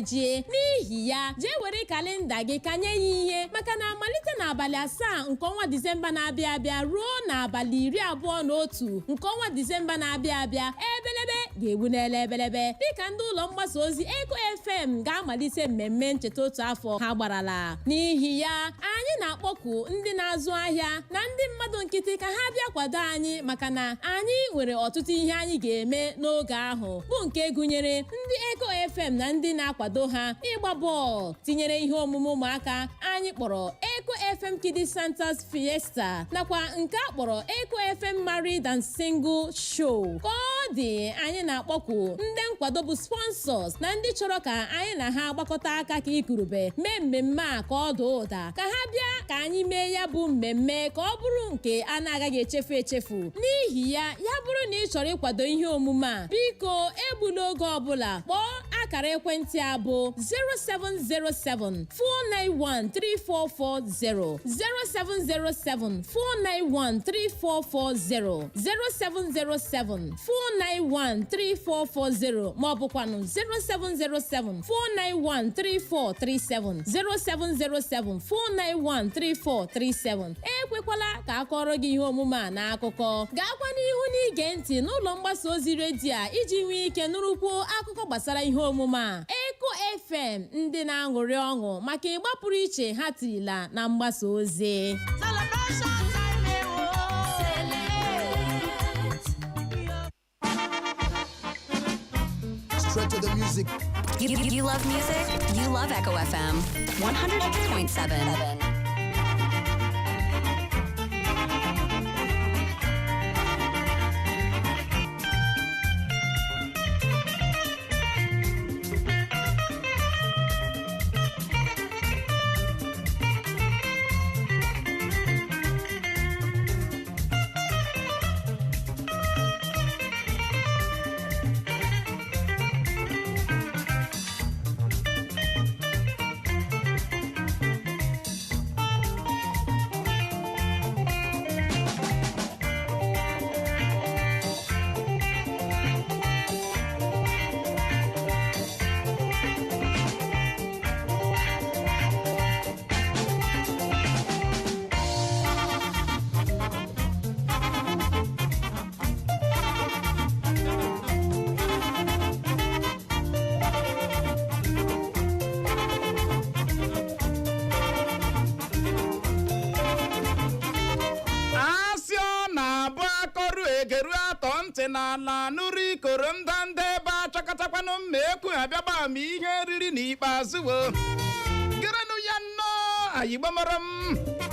gbajie n'ihi ya jee were kalenda gị kanye ya ihe maka na amalite n'abalị 7 nke ọnwa Disemba na-abịa abịa ruo n'abalị 21 nke ọnwa Disemba na-abịa abịa ebelebe ga-egbu n'ele ebelebe dịka ndị ụlọ mgbasa ozi Eko FM ga-amalite mmemme ncheta otu afọ ha gbarala. N'ihi ya anyị na-akpọku ndị na-azụ ahịa na ndị mmadụ nkịtị ka ha bịa kwado anyị maka na anyị nwere ọtụtụ ihe anyị ga-eme n'oge ahụ bụ nke gụnyere ndị Eko FM na ndị na-akwado ha ịgba bọọlụ tinyere ihe omume ụmụaka anyị kpọrọ Eko FM Kids Santa's Fiesta nakwa nke a kpọrọ Eko FM Married and Single Show. Ka ọ dị anyị na-akpọku ndị nkwado bụ sponsors na ndị chọrọ ka anyị na ha gbakọta aka ka ikurube mee mmemme a ka ọ daa ụda ka ha bịa ka anyị mee ya bụ mmemme ka ọ bụrụ nke a na-agaghị echefu echefu. N'ihi ya bụrụ na ị chọrọ ịkwado ihe omume a biko egbula oge ọbụla kpọọ akara ekwentị a bụ 0707 491 3440 0707 491 3440 0707 491 3440 ma ọ bụkwanụ 0707 491 3437 0707 491 3437. ekwekwala ka akọrọ gị ihe omume a n'akụkọ. gaakwa n'ihu n'ige ntị n'ụlọ mgbasa ozi redio a iji nwee ike nụrụkwuo akụkọ gbasara ihe omume a. Eko FM ndị na-aṅụrị ọṅụ maka ịgba pụrụ iche ha tirila na mgbasa ozi. Straight to the music. You love music? You love Echo FM 100.7. n'ala nụrụ ikoro ndanda ebe achọkọtakwanụ mma ekwu abịaba m ihe riri n'ikpeazụ gerenụ ya nnọọ anyị gbamara m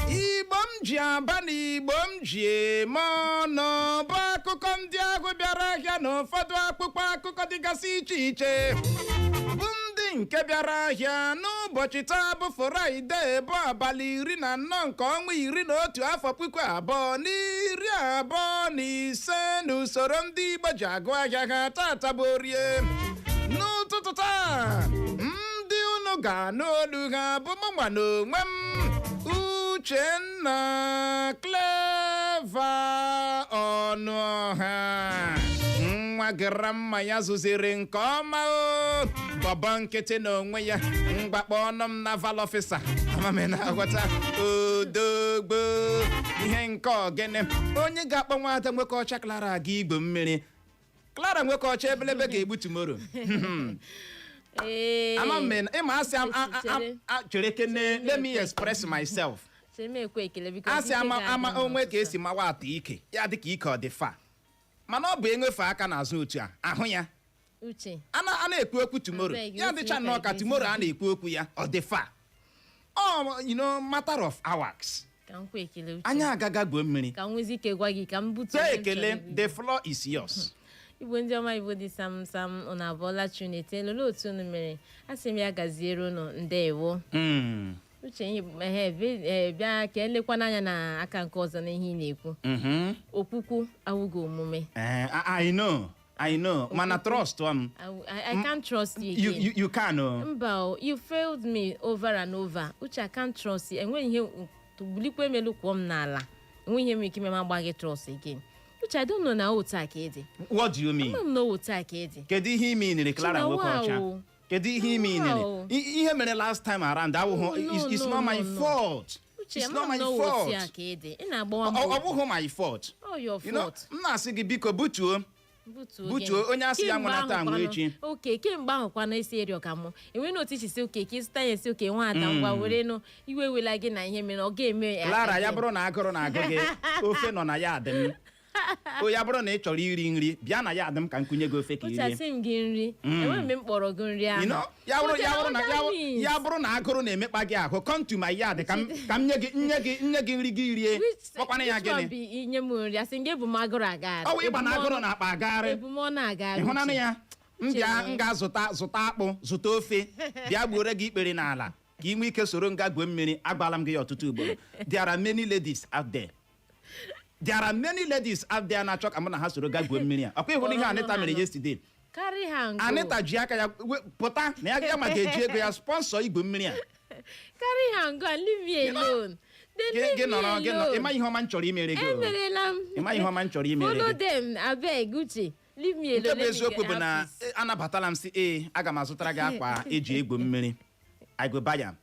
Igbo m ji aba na Igbo m ji eme ọnụ bụ akụkọ ndị ahụ bịara ahịa na ụfọdụ akpụkpọ akụkọ dịgasị iche iche bụ ndị nke bịara ahịa n'ụbọchị taa bụ Fraịde bụ abalị 14 nke ọnwa 11 afọ 2025 n'usoro ndị Igbo ji agụ ahịa ha tata bụ Orie. N'ụtụtụ taa ndị unu ga-anụ olu ha bụ mụnwa n'onwe m Uchenna Clever Ọnụọha nwa gramma ya zụziri nke ọma bọbọ nkịtị n'onwe ya mgbakpọ ọnụ m naval officer amamena agwata odogbo ihe nke ogene onye ga-akpọ nwata nwoke ọcha Clara aga Igbo mmiri Clara nwoke ọcha ebelebe ga-egbu tomorrow amamena ịma asị chere kene let me express myself asị ama onwe ka esi mawa ata ike ya dịka ike ọ dị fa mana ọ bụ enwefe aka n'azụ otu a ahụ ya uche a na-ekwu okwu tomorrow ya dịcha nnọọ ka tomorrow a na-ekwu okwu ya ọ dị fa matter of hours anya agaga gbuo mmiri ka nwezi ike gwa gị ka m butu ekele the floor is yours. Igbo ndị ọma Igbo dị sam ọ na-abọla Trinity lolo otu unu mere asị m ya gaziere unu ndewo uche bịa ka elekwana anya na aka nke ọzọ na ihe ị na-ekwu okwukwu awụgo omume I know mana trust I can't trust you again. You can mba you failed me over and over uche I can't trust you enweghị ihe tụbulikwa emelu kwọ m n'ala enweghị ihe m ike ime agba gị trust again uche I don't know na otu a ka ịdị. What do you mean? Ama m na otu a ka ịdị. Kedu ihe ị mean Clara nwoke ọcha kedu ihe ime inene ihe mere last time around it's not my fault. It's not my fault. Ọ bụghị my fault. M na-asị gị biko butuo onye asị ya nwụnata anwụ echi. Oke kemgbe ahụ kwa na-esi eri ọkamụ enwe na otu si oke ka ịzụta ya esi oke nwa ada ngwa were nụ iwe wela gị na ihe mere ọ ga-eme ya. Lara ya bụrụ na agụrụ na-agụ gị ofe nọ na ya adị m. O ya bụrụ na ị chọrọ iri nri bịa na ya adị m ka nkụnye gị ofe ka iri. Ụchasị m gị nri enwe mgbe m kpọrọ gị nri ahụ. Ya bụrụ na agụrụ na-emekpa gị ahụ come to my yard ka m nye gị nri gị rie. Kpọkwana ya gịnị? Inye m nri asị gị ebu m agụrụ agagharị. Ọ wụ ịgba na agụrụ na akpa agagharị. Ebu m ọ na-agagharị. Ịhụnanụ ya m ga-azụta akpụ zụta ofe bịa gbuore gị ikpere n'ala ka ị nwee ike soro m gaa gwuo mmiri. Agwala m gị ya ọtụtụ ugboro. There are many ladies out there. There are many ladies out there na-achọ ka mụ na ha soro gaa gwuo mmiri a. Ọkwa ịhụrụ ihe Anita mere yesterday. Anita ji aka ya pụta na ya ma ga-eji ego ya sponsor igwe mmiri a. Carry her and go and leave me alone. Gị nọrọ ịma ihe ọma m chọrọ imere gị. Emerela m. Ịma ihe ọma m chọrọ imere gị. Follow them abeg Uche. Leave me alone. Nke bụ eziokwu bụ na anabatala m si aga m azụtara gị akwa eji egwu mmiri. I go buy am.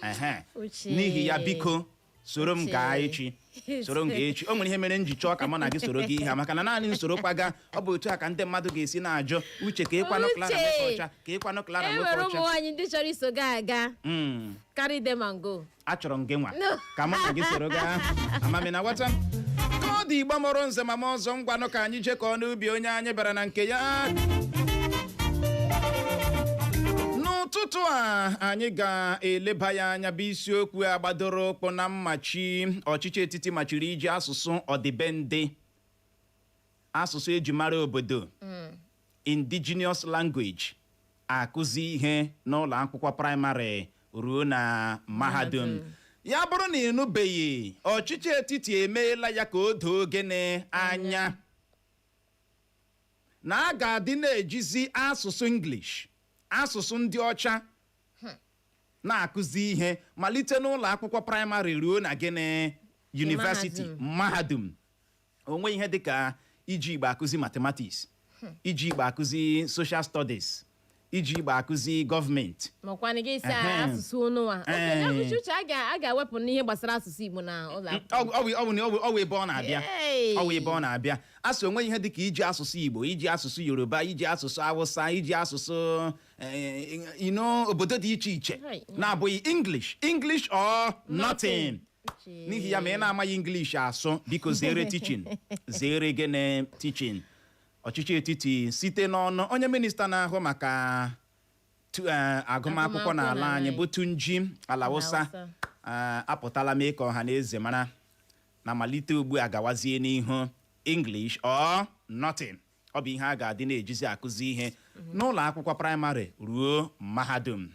N'ihi ya biko soro m gaa echi. Soro m gaa echi. O nwere ihe mere m ji chọọ ka mụ na gị soro gị ihe maka na naanị nsoro kwaga ọ bụ otu a ka ndị mmadụ ga-esi na-ajụ Uche ka ịkwanụ Clara nwoke ọcha ka ịkwanụ Clara nwoke ọcha. Enwere ụmụ nwaanyị ndị chọrọ iso gị aga. Carry them and go. Achọrọ m gị nwa ka mụ na gị soro gaa amami na ghọta ka ọ dị Igbo mụrụ nze mama ọzọ ngwanụ ka anyị jekọọ n'ubi onye anyị bịara na nke ya. N'ụtụtụ a anyị ga-eleba ya anya bụ isiokwu agbadoro ụkpụ na mmachi ọchịchị etiti machiri iji asụsụ odibendi asụsụ eji mara obodo indigenous language akụzi ihe n'ụlọ akwụkwọ praịmarị ruo na mahadum. Ya bụrụ na ịnụbeghị ọchịchị etiti emeela ya ka o doo gịnị anya na a ga-adị na-ejizi asụsụ English asụsụ ndị ọcha na-akụzi ihe malite n'ụlọ akwụkwọ praịmarị ruo na gịnị university mahadum. Onwe ihe dịka iji Igbo akụzi mathematics, iji Igbo akụzi social studies, iji Igbo akụzi gọọmenti. Makwana gị isi asụsụ onụwa. Uche a ga-ewepụ n'ihe gbasara asụsụ Igbo na ụlọ akwụkwọ. Ọ wụ ebe ọ na-abịa. Ọ wụ ebe ọ na-abịa. Asị onwe ihe dịka iji asụsụ Igbo, iji asụsụ Yoruba, iji asụsụ Hausa, iji asụsụ obodo dị iche iche na-abụghị English or nothing. N'ihi ya ma ị na-amaghị English asụ biko zere teaching. Zere gịnị teaching. Ọchịchị etiti site n'ọnụ onye minista na-ahụ maka agụmakwụkwọ n'ala anyị bụ Tunji Alawusa apụtala mee ka ọha na eze mara na malite ugbu a gawazie n'ihu English or nothing. Ọ bụ ihe a ga-adị na-ejizi akụzi ihe n'ụlọ akwụkwọ praịmarị ruo mahadum.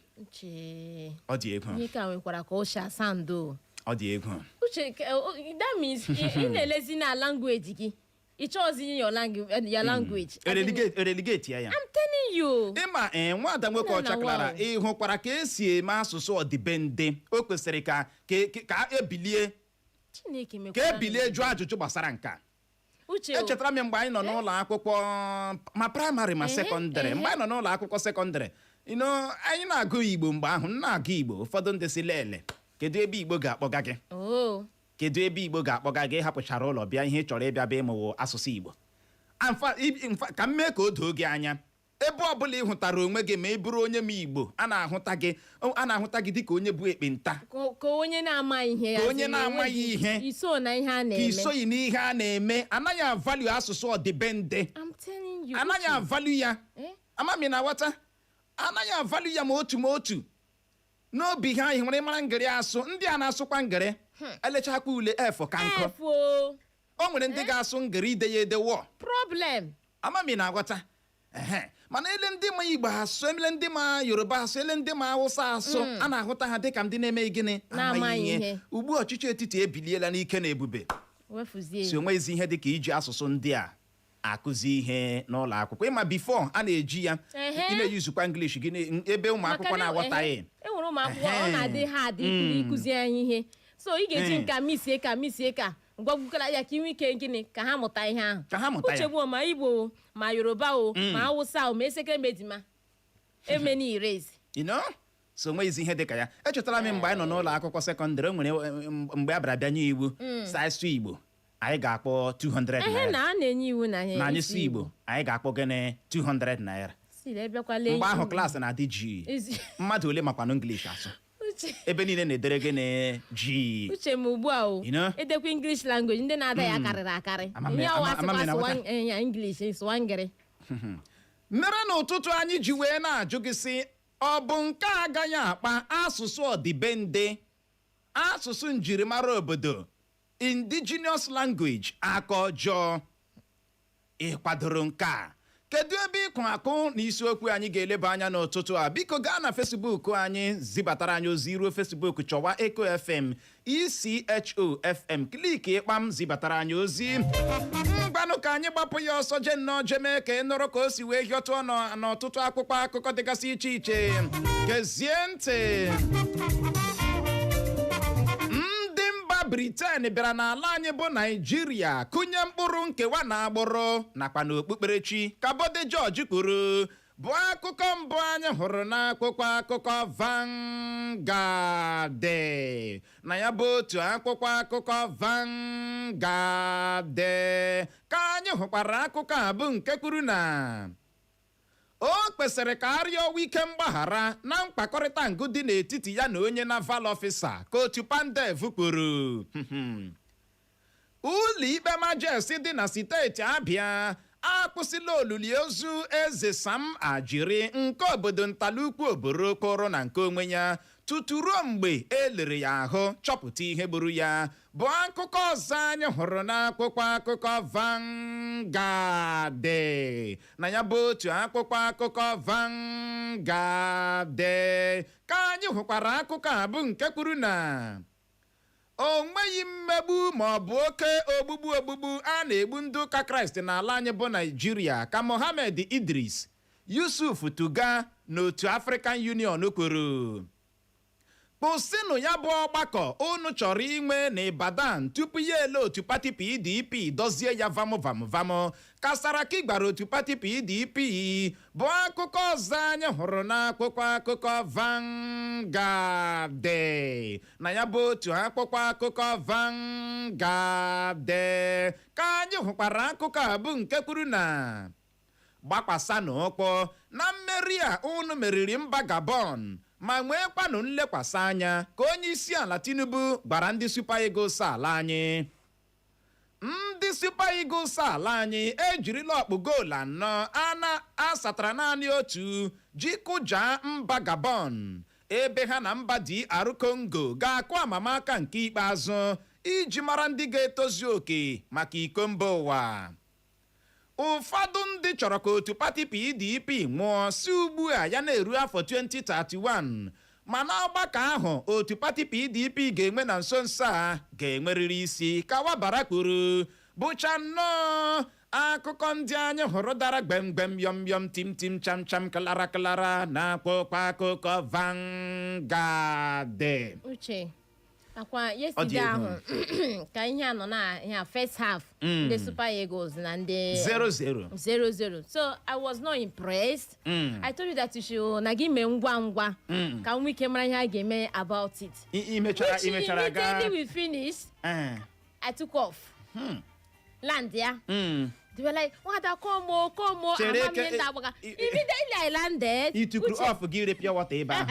Ọ dị egwu. Ihe ka nwekwara ka ụsha sando. Ọ dị egwu. Uche that means ị na-elezi na language gị. Ị chọọzi your language. Relegate ya. I'm telling you. Ịma nwada nwoke ọcha Clara ị hụkwara ka esi eme asụsụ ọdịbendị. O kwesịrị ka ebilie jụọ ajụjụ gbasara nka. Echetara m mgbe anyị nọ n'ụlọ akwụkwọ ma praịmarị ma sekọndịrị. Mgbe anyị nọ n'ụlọ akwụkwọ sekọndịrị anyị na-agụ Igbo mgbe ahụ na-agụ Igbo ụfọdụ ndị si lele kedu ebe Igbo ga-akpọga gị kedu ebe Igbo ga-akpọga gị hapụchara ụlọ bịa ihe ị chọrọ ịbịa bụ ịmụ asụsụ Igbo. Ka m mee ka o doo gị anya ebe ọbụla ị hụtara onwe gị ma ị bụrụ onye m Igbo a na-ahụta gị dịka onye bụ ekpenta ka onye na-amaghị ihe isoghị n'ihe a na-eme. Anaghị avalue asụsụ ọdịbendị. Anaghị avalue ya amami na ghọta. Anaghị avalue ya ma otu n'obi ha ihe nwere mara ngịrị asụ ndị a na-asụkwa ngịrị elechakwa ule efo ka nkụ. O nwere ndị ga-asụ ngịrị ide ya edewo problem amami na aghọta. Mana ele ndị ma Igbo asụ ele ndị ma Yoruba asụ ele ndị ma Hausa asụ a na-ahụta ha dịka ndị na-eme gịnị amaghị ihe. Ugbu ọchịchị etiti ebiliela n'ike na ebube si onwezi ihe dịka iji asụsụ ndị a akụzi ihe n'ụlọ akwụkwọ. Ịma before a na-eji ya ị na-eyuzukwa English gị ebe ụmụ akwụkwọ na-aghọtaghị. Enwere ụmụ akwụkwọ ọ na-adị ha adị ịkụzi anyị ihe so ị ga-eji nka misie ka ngwagwukala ya ka inwe ike gịnị ka ha mụta ihe ahụ. Uche bụ ma Igbo ma Yoruba ma Hausa ma esekere medima emeni erase so nwezi ihe dịka ya echetara m mgbe anyị nọ n'ụlọ akwụkwọ sekọndịrị nwere mgbe a bịara bịanye iwu saịsụ Igbo anyị ga-akpọ 200 naira na-enye iwu na anyị sụ Igbo anyị ga-akpọ gịnị 200 naira mgbe ahụ klaasị na-adị ji mmadụ ole makwanụ English asụ ebe niile na-edere gịnị ji uche m ugbu a edekwa English language ndị na-ada ya karịrị akarị ihe ọwa English swangịrị mere n'ụtụtụ anyị ji wee na-ajụ gị sị ọ bụ nke agaghị akpa asụsụ ọdịbendị asụsụ njirimara obodo indigenous language aka ọjọọ ị kwadoro nke a kedu ebe ịkụ akụ na isiokwu anyị ga-eleba anya n'ụtụtụ a biko gaa na Facebook anyị zibatara anyị ozi iruo Facebook chọwa Eko FM ISIOKWU FM kliki ịkpam zibatara anyị ozi mgbanụ ka anyị gbapụ ya ọsọ je nnọọ jeme ka ị nụrụ ka o si wee hịọtụ n'ọtụtụ akwụkwọ akụkọ dịgasị iche iche gezie ntị Britain bịara n'ala anyị bụ Naijiria kụnye mkpụrụ nkewa na agbụrụ nakwa n'okpukperechi ka Bode George kwuru bụ akụkọ mbụ anyị hụrụ n'akwụkwọ akụkọ Vanguard na ya bụ otu akwụkwọ akụkọ Vanguard ka anyị hụkwara akụkọ a bụ nke kwuru na o kpesịrị ka arịọ ike mgbaghara na mkpakọrịta ngụ dị n'etiti ya na onye naval officer ka otu Pandev kwuru ụlọ ikpe majesti dị na steeti Abịa akwụsịla olili ozu eze Sam Ajiri nke obodo Ntalukwu Oboro kụrụ na nke onwe ya tutu ruo mgbe elere ya ahụ chọpụta ihe gburu ya bụ akụkọ ọzọ anyị hụrụ n'akwụkwọ akụkọ Vanguard na ya bụ otu akwụkwọ akụkọ Vanguard ka anyị hụkwara akụkọ a bụ nke kwuru na o nweghị mmegbu ma ọ bụ oke ogbugbu a na-egbu ndị ụka Kraịst n'ala anyị bụ Naijiria ka Mohammed Idris Yusuf Tuga n'otu African Union kwuru kwụsịnụ ya bụ ọgbakọ unu chọrọ inwe n'Ibadan tupu ya ele otu pati PDP dozie ya vamụ ka Saraki gbara otu pati PDP bụ akụkọ ọzọ anyị hụrụ n'akwụkwọ akụkọ Vanguard na ya bụ otu akwụkwọ akụkọ Vanguard ka anyị hụkwara akụkọ a bụ nke kwuru na gbakwasa n'ụkwụ na mmeri a unu meriri mba Gabon ma nweekwanụ nlekwasị anya ka onye isi ala Tinubu gbara ndị Super Eagles ala anyị ndị Super Eagles ala anyị ejirila ọkpụ goolu 4 asatara naanị otu ji kụjaa mba Gabon ebe ha na mba DR Congo ga-akụ amamaka nke ikpeazụ iji mara ndị ga-etozu oke maka iko mba ụwa ụfọdụ ndị chọrọ ka otu pati PDP nwụọ si ugbu a ya na-eru afọ 2031 mana ọgbakọ ahụ otu pati PDP ga-enwe na nso nso a ga-enwerịrị isi ka Wabara kwuru bụcha nnọọ akụkọ ndị anyị hụrụ dara gbemgbem yọm tim cham klara na akwụkwọ akụkọ Vanguard uche akwa yesterday ahụ ka ihe anọ na ya first half the Super Eagles na ndị 0-0 so I was not impressed. I told you that you should na gị mee ngwa ka m ike mara ihe a ga-eme about it. imechara ga immediately we finished I took off land ya they were like wada come on immediately I landed you took off gị repịa wata ebe ahụ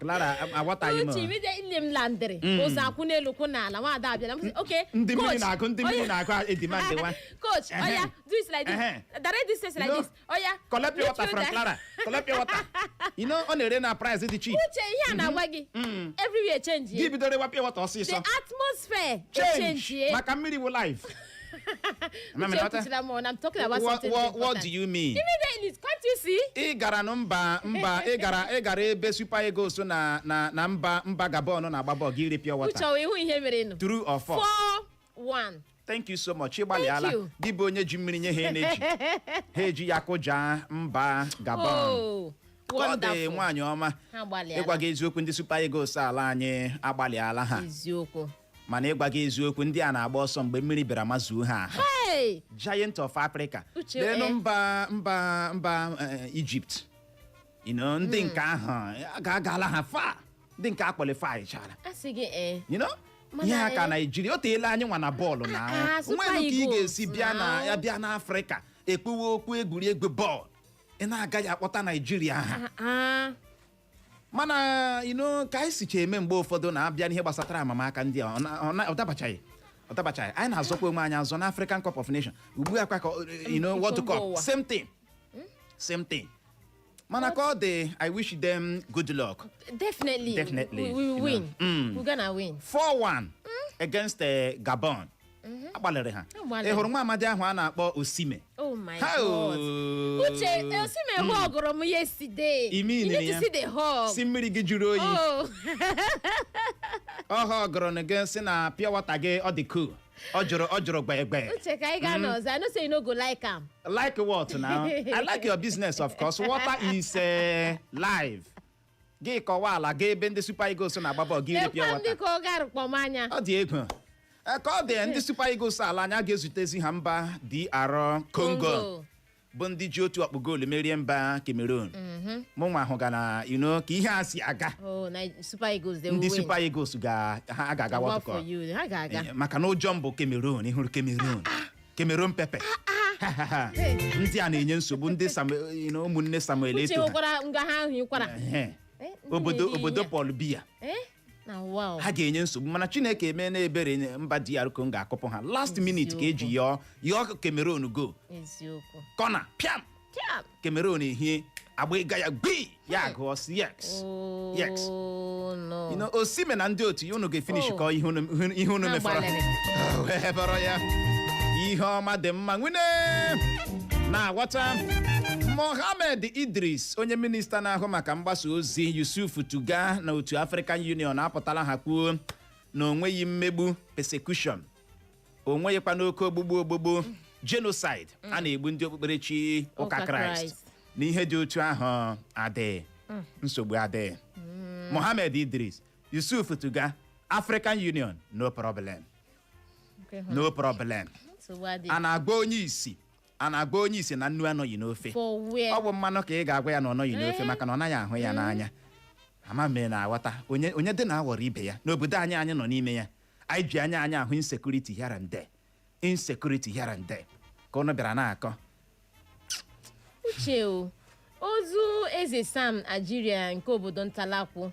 Clara awataghị m immediately m landịrị ụzọ akwụ n'elu kwụ n'ala nwada abịala okay ndị mmiri na-akụ edimandị nwa coach oya do it like this direct this like this oya collect your water from Clara collect your water you know ọ na-ere na price dị cheap uche ihe a na-agwa gị everywhere change gị bidoro wapịa wata ọsịsọ the atmosphere change maka mmiri wụ life I'm talking about something what do you mean? Immediately, can't you see? Ị gara mba ị gara ebe Super Eagles na mba Gabon na agba bọọlụ gị repịa wata. Uche ihu ihe mere nụ. True or false? 4-1. Thank you so much. Ịgbalịala. Gị bụ onye ji mmiri nye ha energy. Ha eji ya kụja mba Gabon. Ọ dị nwaanyị ọma. Ịgwa gị eziokwu ndị Super Eagles ala anyị agbalịala ha. Eziokwu. Mana ịgwa gị eziokwu ndị a na-agba ọsọ mgbe mmiri bịara mazuo ha ahụ. Giant of Africa. Leenụ mba Egypt ndị nke ahụ ga-agala ha fa ndị nke qualify chara ihe ha ka Nigeria o teela anyị nwa na bọọlụ na ahụ nwere ka ị ga-esi bịa na Afrịka ekpewe okwu egwuregwu bọọlụ ị na-agaghị akpọta Nigeria ha mana ka anyị sicha eme mgbe ụfọdụ na-abịa n'ihe gbasatara amamaka ndị a ọ dabachaghị anyị na-azọkwa onwe anyị azọ na African Cup of Nations ugbu a kwa ka World Cup same thing mana ka ọ dị I wish them good luck. Definitely we will win. We're gonna win 4-1 against Gabon. Agbalịrị ha ị hụrụ nwa amadi ahụ a na-akpọ Osime. Oh my God. Uche Osime hụgụrụ m yesterday. You need to see the hug. Si mmiri gị juru oyi. Ọ hụgụrụ na gị si na pure water gị ọ dị cool. Ọ jụrụ gbegbe. Uche ka anyị gaa n'ọzọ. I know say you no go like am. Like what now? I like your business of course. Water is live. Gị kọwa ala gị ebe ndị Super Eagles na-agba bọọlụ gị pure water. Ndị ka ọ ga-arụkpọ m anya. Ọ dị egwu. Ka ọ dị ndị Super Eagles ala anya ga-ezutezi ha mba DR Congo bụ ndị ji otu ọkpụ goolu merie mba Cameroon. Mụ nwa ahụ ga na ka ihe a si aga ndị Super Eagles ga-aga World Cup maka na ụjọ mbụ Cameroon ịhụrụ Cameroon pepe ndị a na-enye nsogbu ndị ụmụnne Samuel Eto'o obodo Paul Biya ha ga-enye nsogbu mana Chineke eme na ebere mba DR Congo ga-akụpụ ha last minute ka eji yọọ Cameroon go kọna piam Cameroon ehie agba ịga ya gbi ya gụọ yes Osime na ndị otu ya unu ga-efinish ka ihe unu mefọrọ wee bọrọ ya ihe ọma dị mma nwune na-aghọta Mohammed Idris onye minista na-ahụ maka mgbasa ozi Yusuf Tuga na otu African Union apụtala ha kwuo na onweghị mmegbu persecution onweghịkwa n'oke ogbugbu genocide a na-egbu ndị okpukperechi ụka Kraịst na ihe dị otu ahụ adịghị nsogbu adịghị Mohammed Idris Yusuf Tuga African Union no problem a na-agba onye isi na nnu anọghị n'ofe ọ bụ mmanụ ka ị ga-agwa ya na ọ nọghị n'ofe maka na ọ naghị ahụ ya n'anya ama m na-aghọta onye dị na-aghọrọ ibe ya n'obodo anyị nọ n'ime ya anyị ji anya ahụ insecurity here and there ka ọnụ bịara na-akọ Uche ozu eze Sam Ajiria nke obodo Ntalakwu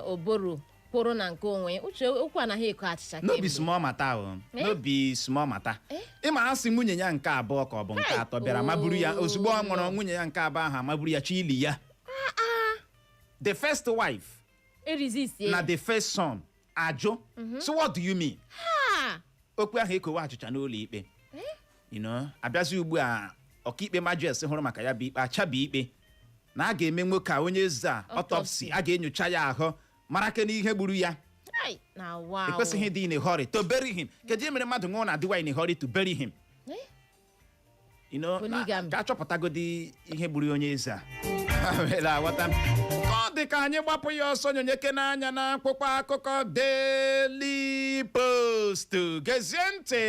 Oboro kwụrụ na nke onwe Uche okwu anaghị eko achịcha n'obi small mata ịma asị nwunye ya nke abụọ ka ọ bụ nke atọ bịara maburu ya ozugbo ọ nwụrụ nwunye ya nke abụọ ahụ maburu ya chili ya the first wife na the first son ajụ so what do you mean okwu ahụ ekowe achịcha n'ụlọ ikpe abịazi ugbu a ọkaikpe majes hụrụ maka ya bụ ikpe achabi ikpe na a ga-eme nwoke a onye eze autopsy a ga-enyocha ya ahụ mara ke n'ihe gburu ya ekwesịghị dị in a hurry to bury him kedu ihe mere mmadụ nwụọ na-adịwa in a hurry to bury him ka achọpụtagodi ihe gburu onye eze a ka ọ dị ka anyị gbapụ ya ọsọ nyonyeke n'anya na akwụkwọ akụkọ Daily Post gezie ntị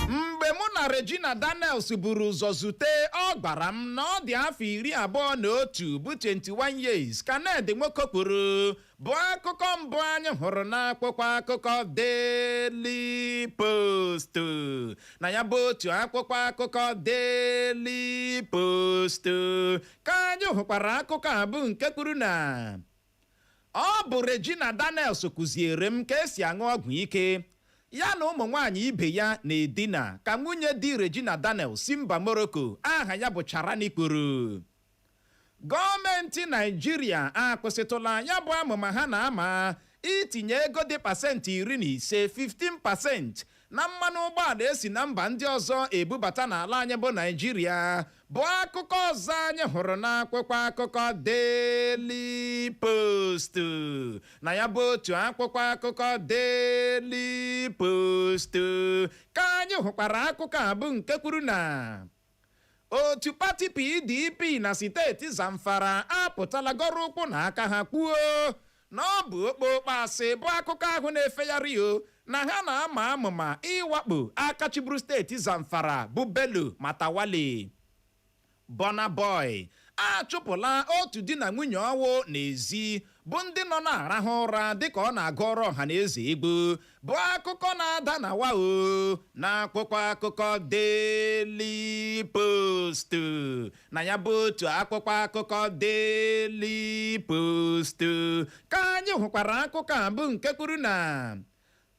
mgbe mụ na Regina Daniels buru ụzọ zute ọ gbara m na ọ dị afọ 21 bụ 21 years ka Ned Nwokokporo bụ akụkọ mbụ anyị hụrụ n'akwụkwọ akụkọ Daily Post na ya bụ otu akwụkwọ akụkọ Daily Post ka anyị hụkwara akụkọ abụ nke kwuru na ọ bụ Regina Daniels kụziere m ka esi aṅụ ọgwụ ike ya na ụmụ nwaanyị ibe ya na-edina ka nwunye di Regina Daniels si mba Morocco aha ya bụ Charanikporo. Gọọmenti Naịjirịa akwụsịtụla ya bụ amụma ha na-ama itinye ego dị pasentị 15% na mmanụ ụgbọala esi na mba ndị ọzọ ebubata n'ala anyị bụ Naịjirịa bụ akụkọ ọzọ anyị hụrụ n'akwụkwọ akụkọ Daily Post na ya bụ otu akwụkwọ akụkọ Daily Post ka anyị hụkwara akụkọ abụ nke kwuru na otu pati PDP na steeti Zamfara apụtala gọrọ ụkwụ na aka ha kwuo na ọ bụ okpokpo asị bụ akụkọ ahụ na-efegharị na ha na-ama amụma ịwakpo aka chịburu steeti Zamfara bụ Bello Matawalle. Burna Boy achụpụla otu di na nwunye ọwụ n'ezi bụ ndị nọ na-arahụ ụra dịka ọ na-agọrọ ọha na eze egbu bụ akụkọ na-ada na wao na akwụkwọ akụkọ Daily Post na ya bụ otu akwụkwọ akụkọ Daily Post ka anyị hụkwara akụkọ a bụ nke kwuru na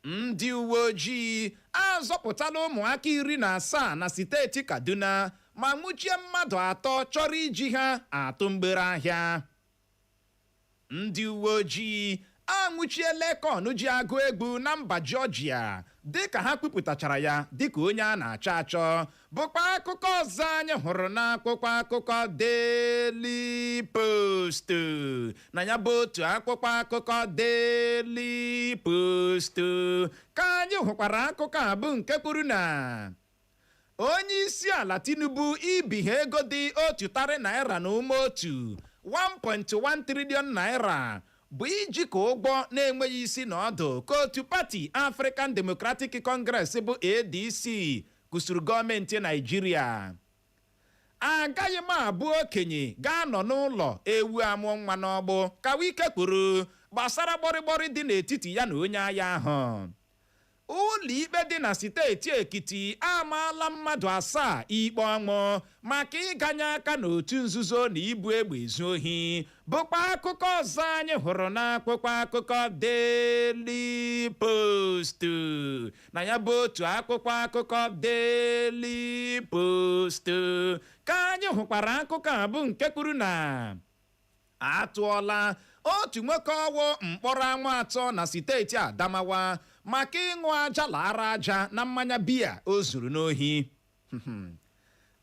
ndị uwe ojii azọpụtala ụmụaka 17 na steeti Kaduna ma nwụchie mmadụ 3 chọrọ iji ha atụ mgbere ahịa. Ndị uwe ojii anwụchiela Ekon ji agụ egwu na mba Georgia dịka ha kwupụtachara ya dịka onye a na-achọ achọ bụkwa akụkọ ọzọ anyị hụrụ n'akwụkwọ akụkọ Daily Post na ya bụ otu akwụkwọ akụkọ Daily Post ka anyị hụkwara akụkọ a bụ nke kwuru na onye isi ala Tinubu ibighe ego dị 1,000 naira na ume otu 1.1 trillion naira bụ iji ka ụgbọ na-enweghị isi na ọdụ ka otu pati African Democratic Congress bụ ADC kwụsịrị gọọmenti Naịjirịa. Agaghị m abụ okenye ga-anọ n'ụlọ ewu amụọ nwa n'ọgbụ ka Wike kwuru gbasara gbọrịgbọrị dị n'etiti ya na onye agha ahụ. Ụlọ ikpe dị na steeti Ekiti amaala mmadụ 7 ikpe ọnwụ maka ịganye aka n'otu nzuzo na ibu egbe ezu ohi bụkwa akụkọ ọzọ anyị hụrụ n'akwụkwọ akụkọ Daily Post na ya bụ otu akwụkwọ akụkọ Daily Post ka anyị hụkwara akụkọ a bụ nke kwuru na atụọla otu nwoke ọwụ mkpọrọ ọnwa 3 na steeti Adamawa maka ịṅụ aja lara aja na mmanya biya o zuru n'ohi.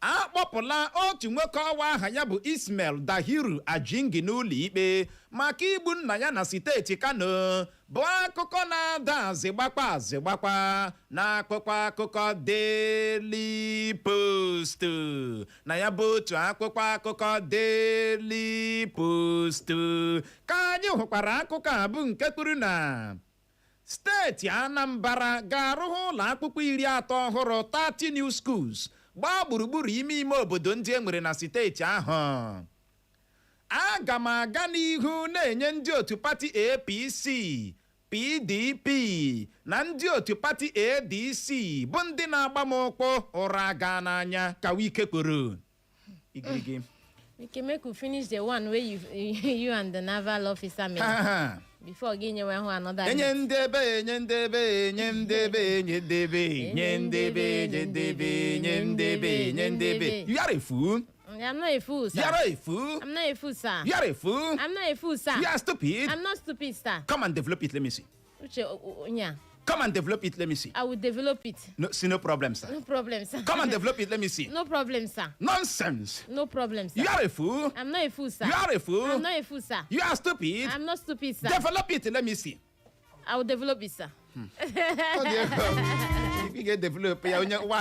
Akpọpụla otu nwoke ọwa aha ya bụ Ismail Dahiru Ajingi n'ụlọ ikpe maka igbu nna ya na steeti Kano bụ akụkọ na-ada azịgbakwa na akwụkwọ akụkọ Daily Post na ya bụ otu akwụkwọ akụkọ Daily Post ka anyị hụkwara akụkọ a bụ nke kwuru na steeti Anambra ga-arụghị ụlọ akwụkwọ 30 ọhụrụ 30 new schools gbaa gburugburu ime obodo ndị e nwere na steeti ahụ. Aga m aga n'ihu na-enye ndị otu pati APC, PDP na ndị otu pati ADC bụ ndị na-agba m ụkwụ ụra gaa n'anya ka Wike kwuru. We can make you finish the one where you and the naval officer made. Before getting another. You are a fool. I'm not a fool, sir. You are a fool. I'm not a fool, sir. You are a fool. I'm not a fool, sir. You are stupid. I'm not stupid, sir. Come and develop it. Let me see. Yeah. Come and develop it. Let me see. I will develop it. No, see, no problem, sir. No problem, sir. Come and develop it. Let me see. No problem, sir. Nonsense. No problem, sir. You are a fool. I'm not a fool, sir. You are a fool. I'm not a fool, sir. You are stupid. I'm not stupid, sir. Develop it. Let me see. I will develop it, sir. You get develop. You are naval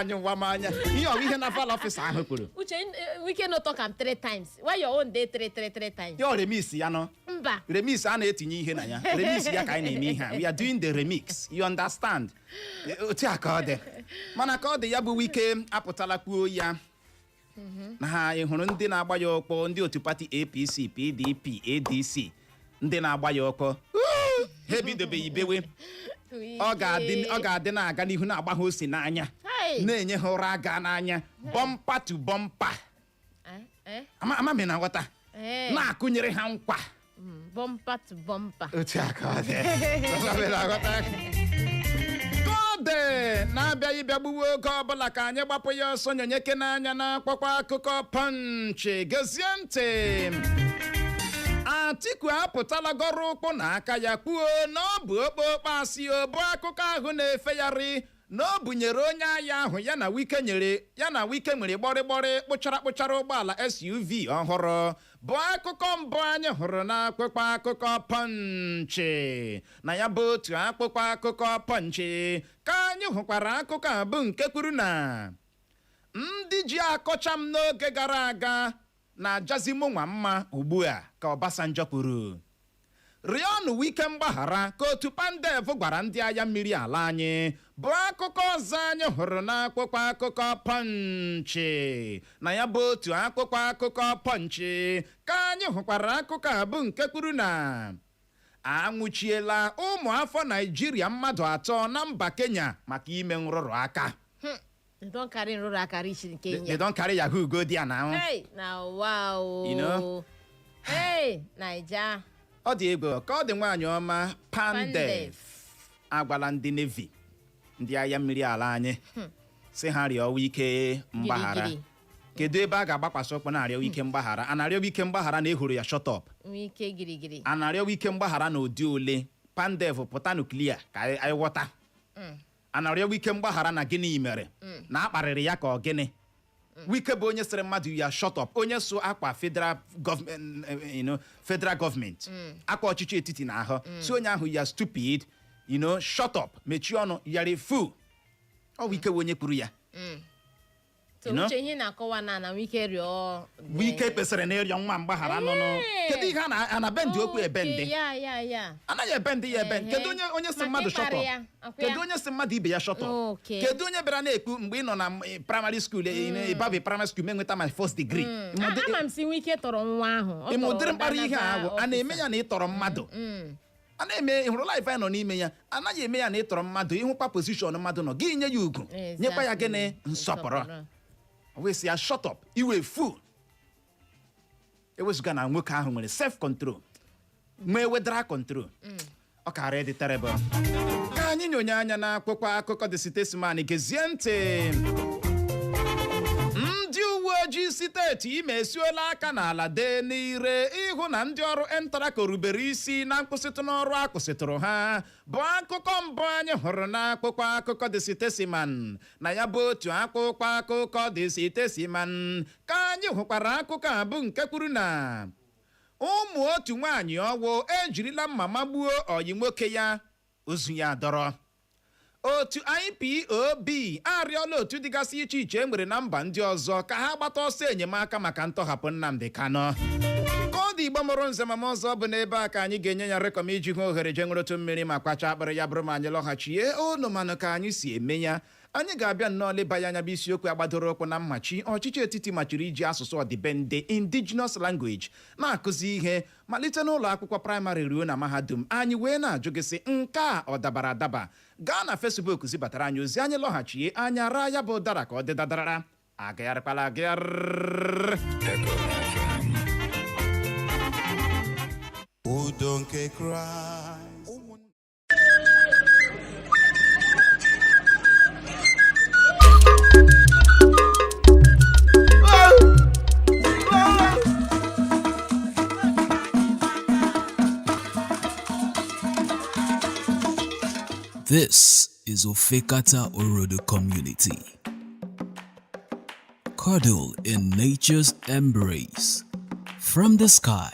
officer. Uche, we cannot talk am 3 times. Why your own day 3 times? You are remix, you know. Mba. Remix, I need to hear na. Remix, ya kai na we are doing the remix. You understand? Oti akode. Mana akode ya bụ Wike apụtala kwuo ya. Na ha ịhụrụ ndị na-agba ya ọkpọ ndị otu pati APC, PDP, ADC ndị na-agba ya ọkpọ. Ha ebidobeghị ibewe. Ọ ga-adị na-aga n'ihu na-agba ha osi n'anya na-enye ha ụra aga n'anya bumper to bumper. Amami na nghọta na-akụnyere ha nkwa bumper to bumper. Otu aka ọ dị. Kode na-abịaghị bịa gbuwe oge ọbụla ka anyị gbapụ ya ọsọ nyonyeke n'anya na akwụkwọ akụkọ Punch. Gezie ntị. Atiku apụtala gọrọ ụkwụ n'aka ya kwuo na ọ bụ okpokpo asị bụ akụkọ ahụ na-efegharị na o bunyere onye agha ahụ ya na Wike nwere gbọrịgbọrị kpụchara ụgbọala SUV ọhụrụ bụ akụkọ mbụ anyị hụrụ n'akwụkwọ akụkọ Punch. Na ya bụ otu akwụkwọ akụkọ Punch ka anyị hụkwara akụkọ a bụ nke kwuru na ndị ji akọcha m n'oge gara aga na-ajazi mụ nwa mma ugbu a ka Obasanjo kwuru. rịọnụ wike mgbaghara ka otu Pandev gwara ndị agha mmiri ala anyị bụ akụkọ ọzọ anyị hụrụ n'akwụkwọ akụkọ Pọnchị. Na ya bụ otu akwụkwọ akụkọ Pọnchị ka anyị hụkwara akụkọ a bụ nke kwuru na anwụchiela ụmụ afọ Naijiria mmadụ 3 na mba Kenya maka ime nrụrụ aka. They don't carry nrụrụ aka reach in Kenya. They don't carry Yahoo go there now. Hey, now wow. You know? Hey, Naija. Ọ dị egwu ka ọ dị nwaanyị ọma Pandev agwala ndị Navy ndị agha mmiri ala anyị si ha rịọwa ike mgbaghara. Kedu ebe a ga-agbakwasị ụkwụ na-arịọ ike mgbaghara? A na-arịọ ike mgbaghara na ehuru ya shut up. Ike girigiri. A na-arịọ ike mgbaghara na ụdị ole? Pandev pụta nuklia ka anyị ghọta. A na-arịọ ike mgbaghara na gịnị mere? Na akparịrị ya ka ọ gịnị? Wike bụ onye sịrị mmadụ ya shut up, onye so akwa federal government, akwa ọchịchị etiti na ahụ, si onye ahụ ya stupid, shut up, mechie ọnụ, yari fool. Ọ Wike bụ onye kwuru ya. So uche ihe na-akọwa na Wike rịọ Wike kpesịrị na ịrịọ nwa mgbaghara nụnụ. Kedu ihe a na-bendi okwu ebendi? Anaghị ebendi ya ebendi. Kedu onye si mmadụ shut up? Kedu onye si mmadụ ibe ya shut up? Kedu onye bịara na-ekwu mgbe ị nọ na primary school, ịbabi primary school menweta my first degree? Ama m si Wike tọrọ nwa ahụ. Ị ma ụdịrị mkparị ihe ahụ a na-eme ya na ịtọrọ mmadụ. A na-eme ịhụrụ life anyị nọ n'ime ya, anaghị eme ya na ịtọrọ mmadụ, ịhụkwa position mmadụ nọ gị nye ya ugwu, nyekwa ya gịnị nsọpụrụ. We say a shut up, iwe fool. Ewezụga na nwoke ahụ nwere self control, nwee wedra control. Ọ kara dị terrible. Ka anyị nyonye anya na akwụkwọ akụkọ The Statesman, gezie ntị. Ndị uwe ojii steeti Imo esuola aka n'ala dee n'ire ịhụ na ndị ọrụ Entrako rubere isi na nkwụsịtụ n'ọrụ akwụsịtụrụ ha bụ akụkọ mbụ anyị hụrụ n'akwụkwọ akụkọ The Statesman. Na ya bụ otu akwụkwọ akụkọ The Statesman ka anyị hụkwara akụkọ a bụ nke kwuru na ụmụ otu nwaanyị ọwụ ejirila mma magbuo ọyị nwoke ya, ozu ya dọrọ. Otu IPOB arịọla otu dịgasị iche iche enwere na mba ndị ọzọ ka ha gbata ọsọ enyemaka maka ntọhapụ Nnamdi Kanu. Ka ọ dị Igbo mụrụ nze ma ọzọ bụ n'ebe a ka anyị ga-enye ya rekọm iji hụ ohere je nwere otu mmiri ma kwacha akpịrị ya bụrụ ma anyị lọghachie unu manụ ka anyị si eme ya. Anyị ga-abịa nnọọ leba ya anya bụ isiokwu agbadoro ụkwụ na Mmachi. Ọchịchị etiti machiri iji asụsụ odibendi indigenous language na-akụzi ihe malite n'ụlọ akwụkwọ praịmarị ruo na mahadum. Anyị wee na-ajụ gị sị nke a ọ dabara adaba? Gaa na Facebook zibatara anyị ozi, anyị lọghachie anya raa ya bụ ụdara ka ọ dị dadarara. Agagharịkwala agagharị. Udo nke Kraịst. This is Ofekata Orodo community. Cuddle in nature's embrace. From the sky,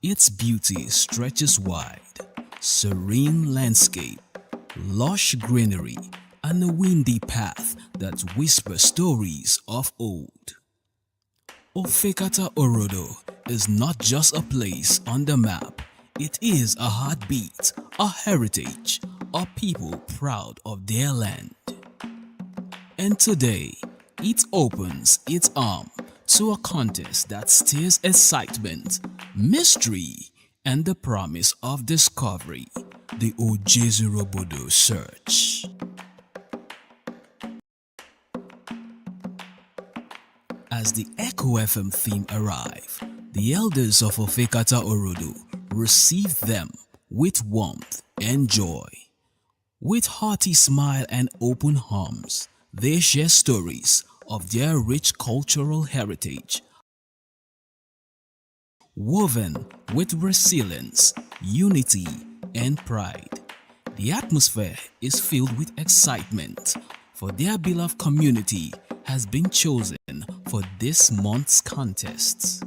its beauty stretches wide. Serene landscape, lush greenery, and a windy path that whispers stories of old. Ofekata Orodo is not just a place on the map. It is a heartbeat, a heritage, a people proud of their land. And today, it opens its arm to a contest that stirs excitement, mystery, and the promise of discovery, the Obodo search. As the Echo FM theme arrive, the elders of Ofekata Orodo receive them with warmth and joy. With hearty smile and open arms, they share stories of their rich cultural heritage, woven with resilience, unity, and pride. The atmosphere is filled with excitement, for their beloved community has been chosen for this month's contests.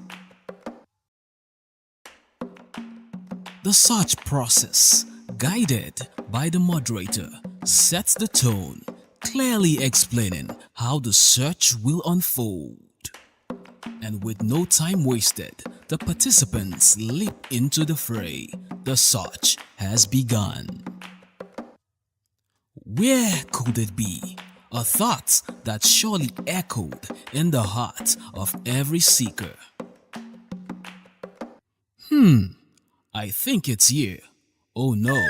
The search process, guided by the moderator, sets the tone, clearly explaining how the search will unfold. And with no time wasted, the participants leap into the fray. The search has begun. Where could it be? A thought that surely echoed in the heart of every seeker. I think it's here. Oh no,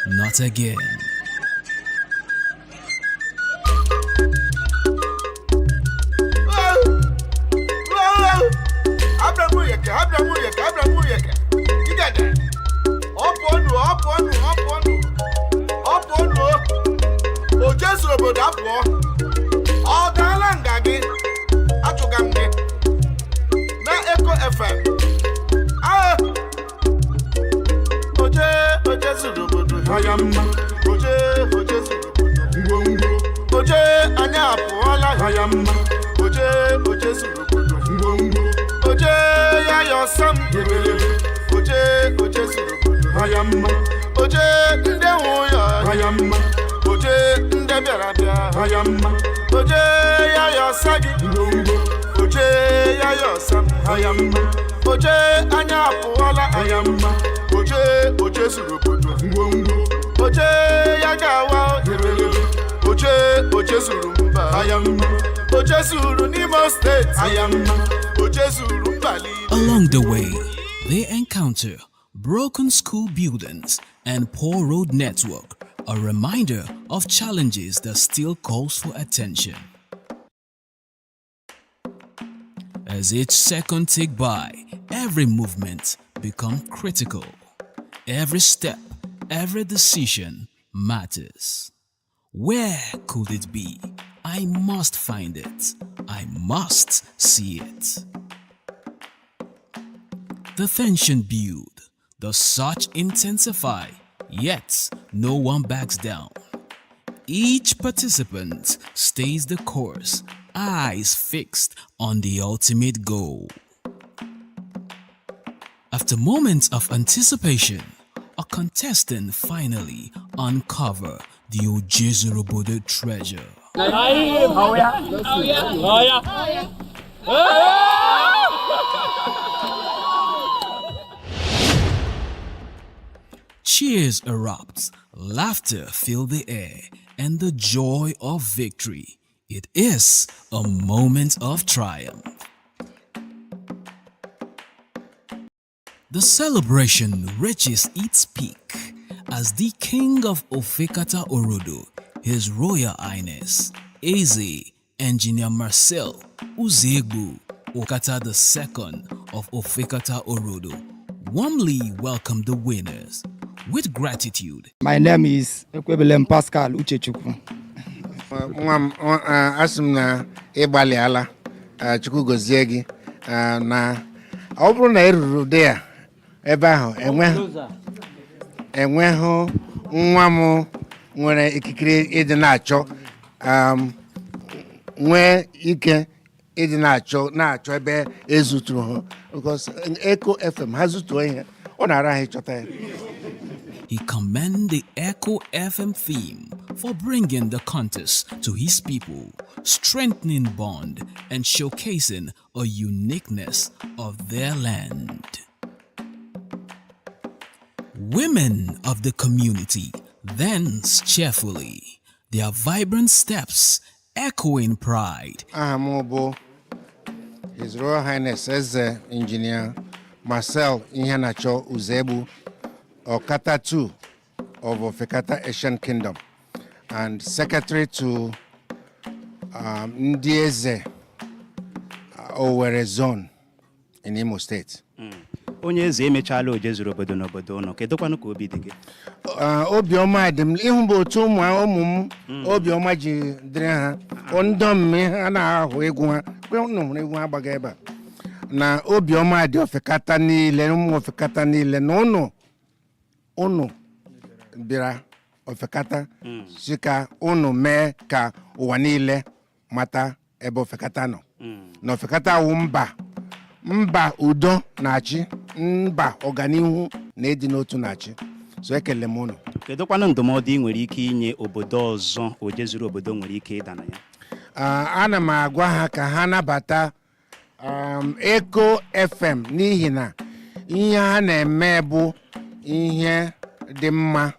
not again. Obodo apụọ ọ gaala nga gị achụga m gị na Echo FM oje zuru obodo ya mma oje zuru obodo ngwongwo oje anyị apụọla ya mma oje zuru obodo ngwongwo oje ya yọsam oje zuru obodo ya mma oje ndị nwụọ ya mma oje ndị bịara bịa ya mma oje ya yọsa gị ngwongwo oje ya yọsam ya mma oje anya apụọla ya mma oje zuru obodo ngwongwo oje ya gawa oje zuru mba ya mma oje zuru n'Imo State ya mma oje zuru mba niile. Along the way, they encounter broken school buildings and poor road network, a reminder of challenges that still calls for attention. As each second tick by, every movement becomes critical. Every step, every decision matters. Where could it be? I must find it. I must see it. The tension build, the search intensify, yet no one backs down. Each participant stays the course, eyes fixed on the ultimate goal. After moments of anticipation, a contestant finally uncover the Ojezurobodo treasure. Cheers erupt, laughter fill the air, and the joy of victory. It is a moment of triumph. The celebration reaches its peak as the King of Ofekata Orodo, His Royal Highness, Eze Engineer Marcel Uzegbu Okata II of Ofekata Orodo, warmly welcomed the winners. With gratitude. My name is Ekwebelem Pascal Uchechukwu. Asị na ịgbalị ala Chukwu gozie gị na ọ bụrụ na eruru dị ya ebe ahụ enweghị nwa m nwere ikikere ịdị na-achọ nwee ike ịdị na-achọ ebe ezuturu ha because Echo FM ha zutuo ihe ọ na-ara ha ịchọta ya. He commended the Echo FM theme for bringing the contest to his people, strengthening bond and showcasing a uniqueness of their land. Women of the community dance cheerfully, their vibrant steps echoing pride. His Royal Highness Eze Engineer Marcel Uzegbu Okata II of Ofekata Asian Kingdom and Secretary to Ndieze Owerri Zone in Imo State. Onye eze emechala ojezuru obodo n'obodo no kedokwanụ ka obi dị gị? Obiọma dị m ihu bụ otu ụmụ m obiọma ji dịrị ha ndọm ha na-ahụ egwu ha hụrụ egwu ha gbaga ebe a na obiọma dị Ofekata niile ụmụ Ofekata niile na unu bịara Ofekata si ka unu mee ka ụwa niile mata ebe Ofekata nọ na Ofekata wụ mba udo na-achị mba ọganihu na ịdị n'otu na-achị so ekele m unu. Kedokwanụ ndụmọdụ ị nwere ike inye obodo ọzọ ojezuru obodo nwere ike ịda na ya? Ana m agwa ha ka ha nabata Echo FM n'ihi na ihe ha na-eme bụ ihe dị mma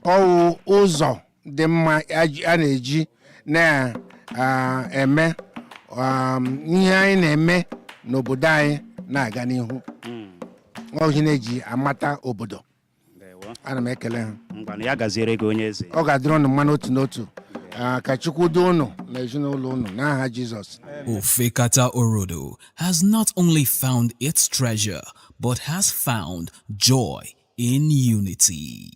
ọwụ ụzọ dị mma a na-eji na-eme ihe anyị na-eme n'obodo anyị na-aga n'ihu ihe na-eji amata obodo. Ana m ekele ha. Ya gaziere gị onye eze. Ọ ga-adịrị unu mma n'otu n'otu. Ka Chukwu duo unu na ezinụlọ unu n'aha Jizọs. Ofekata Orodo has not only found its treasure, but has found joy in unity.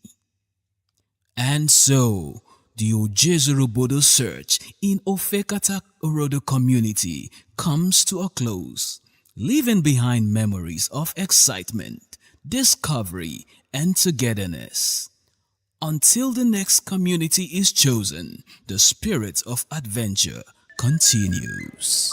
And so, the Ojezorobodo search in Ofekata Orodo community comes to a close, leaving behind memories of excitement, discovery, and togetherness. Until the next community is chosen, the spirit of adventure continues.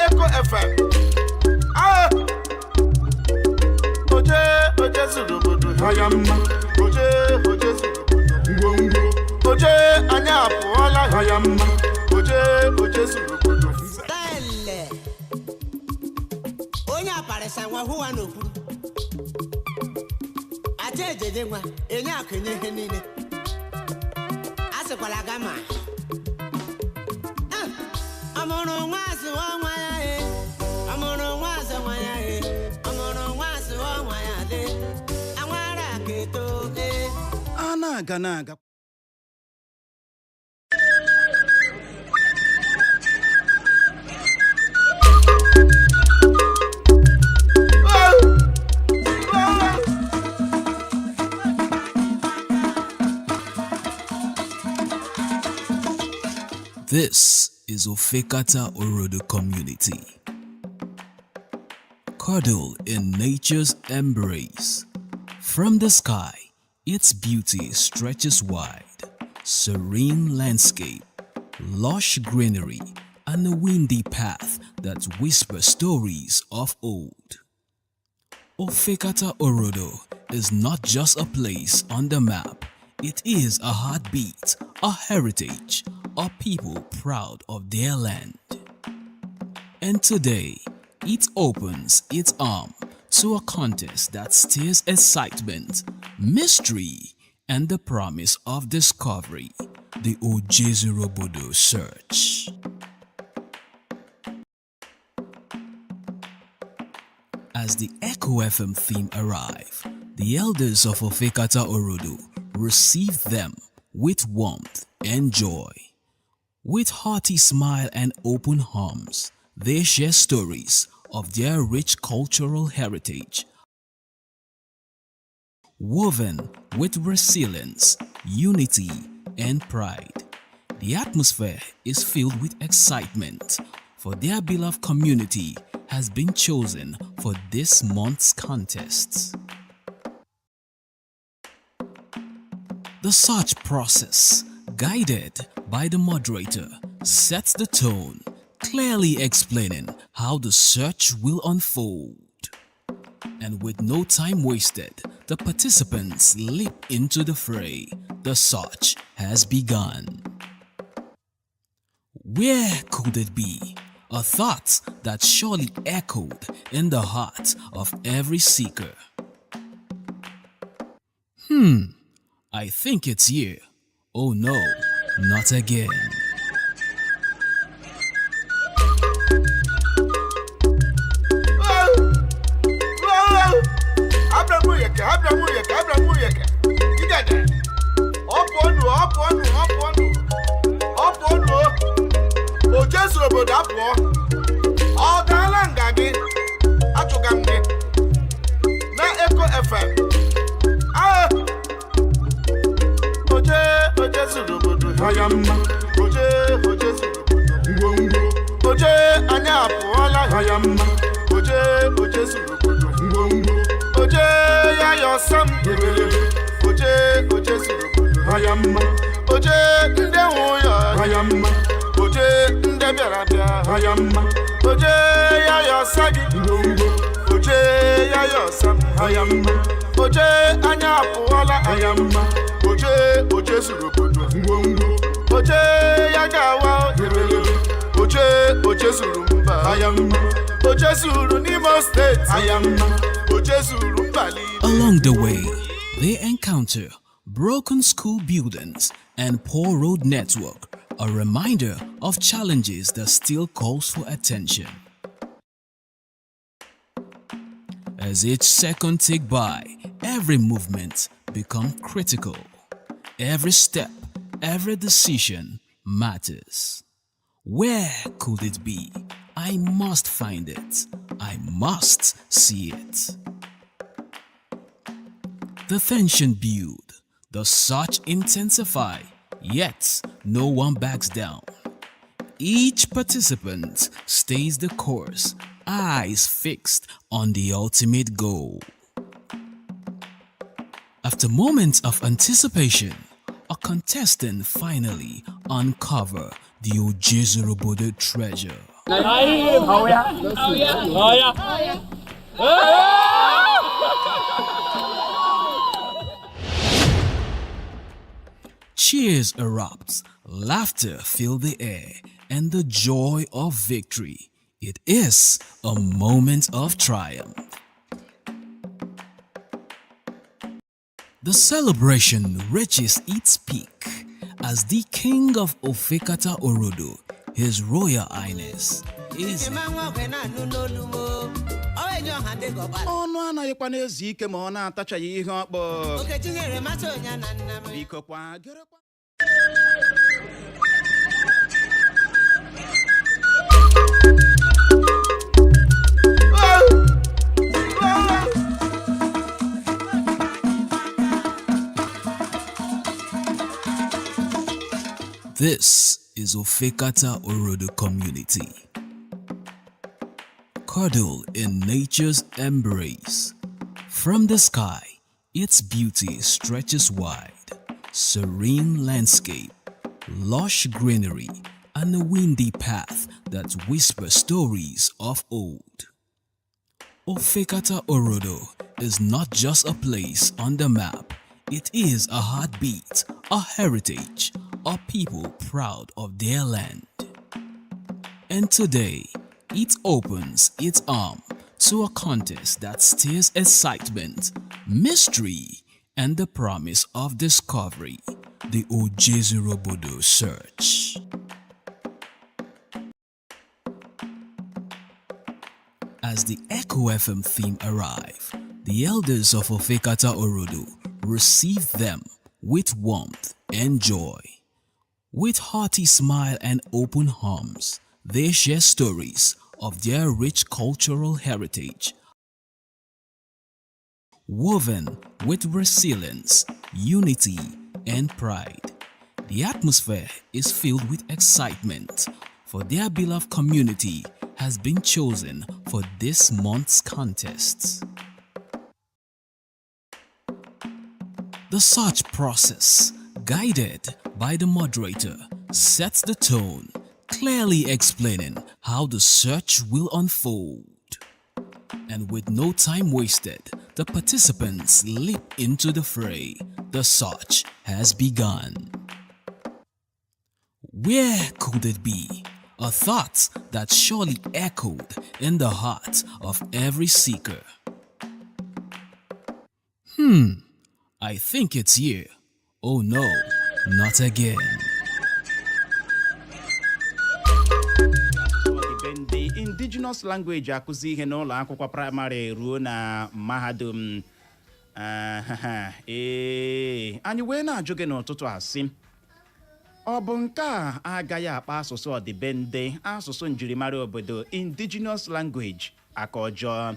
Echo FM. Oje surubudu hayamma. Oje surubudu. Oje anya apụọla hayamma. Oje surubudu. Tele. Onye aparịsa nwa hụwa n'okwu. Aja ejeje nwa enye akụnye ihe niile. Asịkwala gama. Amụrụ nwa asị nwa ya he. Amụrụ nwa asị nwa ya he. Amụrụ nwa asị nwa ya de. Anwara keto he. Na-aga na-aga. This is Ofekata Orodo community. Cuddle in nature's embrace. From the sky, its beauty stretches wide. Serene landscape, lush greenery, and a windy path that whispers stories of old. Ofekata Orodo is not just a place on the map. It is a heartbeat, a heritage, a people proud of their land. And today, it opens its arm to a contest that stirs excitement, mystery, and the promise of discovery, the Ojezorobodo search. As the Echo FM theme arrive, the elders of Ofekata Orodo receive them with warmth and joy. With hearty smile and open arms, they share stories of their rich cultural heritage, woven with resilience, unity, and pride. The atmosphere is filled with excitement, for their beloved community has been chosen for this month's contest. The search process, guided by the moderator, sets the tone, clearly explaining how the search will unfold. And with no time wasted, the participants leap into the fray. The search has begun. Where could it be? A thought that surely echoed in the heart of every seeker. I think it's here. Oh no, not again. Ojezorobodo apụọ. Ọ gaala nga gị. Achụga m gị. Na Echo FM. Ojezorobodo hayamma. Ojezorobodo. Oje anya apụọla hayamma. Ojezorobodo. Oje ya yọsam. Ojezorobodo hayamma oje ndị nwụya hayamma oje ndị bịara bịa hayamma oje ya yọsa gị ngwongwo oje ya yọsa hayamma oje anya apụọla hayamma oje zuru obodo ngwongwo oje ya gawa irelele oje zuru mba hayamma oje zuru n'Imo State hayamma oje zuru mba niile. Along the way, they encounter broken school buildings and poor road network, a reminder of challenges that still calls for attention. As each second tick by, every movement becomes critical. Every step, every decision matters. Where could it be? I must find it. I must see it. The tension build, the search intensify, yet no one backs down. Each participant stays the course, eyes fixed on the ultimate goal. After moments of anticipation, a contestant finally uncover the obodo treasure. Cheers erupts, laughter fills the air, and the joy of victory. It is a moment of triumph. The celebration reaches its peak as the king of Ofekata Orodo, His Royal Highness, is ọnụ anaghịkwa n'ezi ike ma ọ na-atachaghị ihe ọkpọ. Biko kwa gerekwa. This is Ofekata Orodo community. Cuddle in nature's embrace. From the sky, its beauty stretches wide. Serene landscape, lush greenery, and a windy path that whispers stories of old. Ofekata Orodo is not just a place on the map. It is a heartbeat, a heritage, a people proud of their land. And today, it opens its arm to a contest that stirs excitement, mystery, and the promise of discovery, the Obodo search. As the Echo FM theme arrive, the elders of Ofekata Orodo receive them with warmth and joy. With hearty smile and open arms, they share stories of their rich cultural heritage, woven with resilience, unity, and pride. The atmosphere is filled with excitement, for their beloved community has been chosen for this month's contests. The search process, guided by the moderator, sets the tone, clearly explaining how the search will unfold. And with no time wasted, the participants leap into the fray. The search has begun. Where could it be? A thought that surely echoed in the heart of every seeker. I think it's here. Oh no, not again. Odibendi indigenous language akuzi ihe n'ụlọ akwụkwọ praịmarị ruo na mahadum. Anyị wee na-ajụ gị n'ụtụtụ asị, ọ bụ nke a agaghị akpa asụsụ ọdịbendị, asụsụ njirimara obodo, indigenous language aka ọjọọ?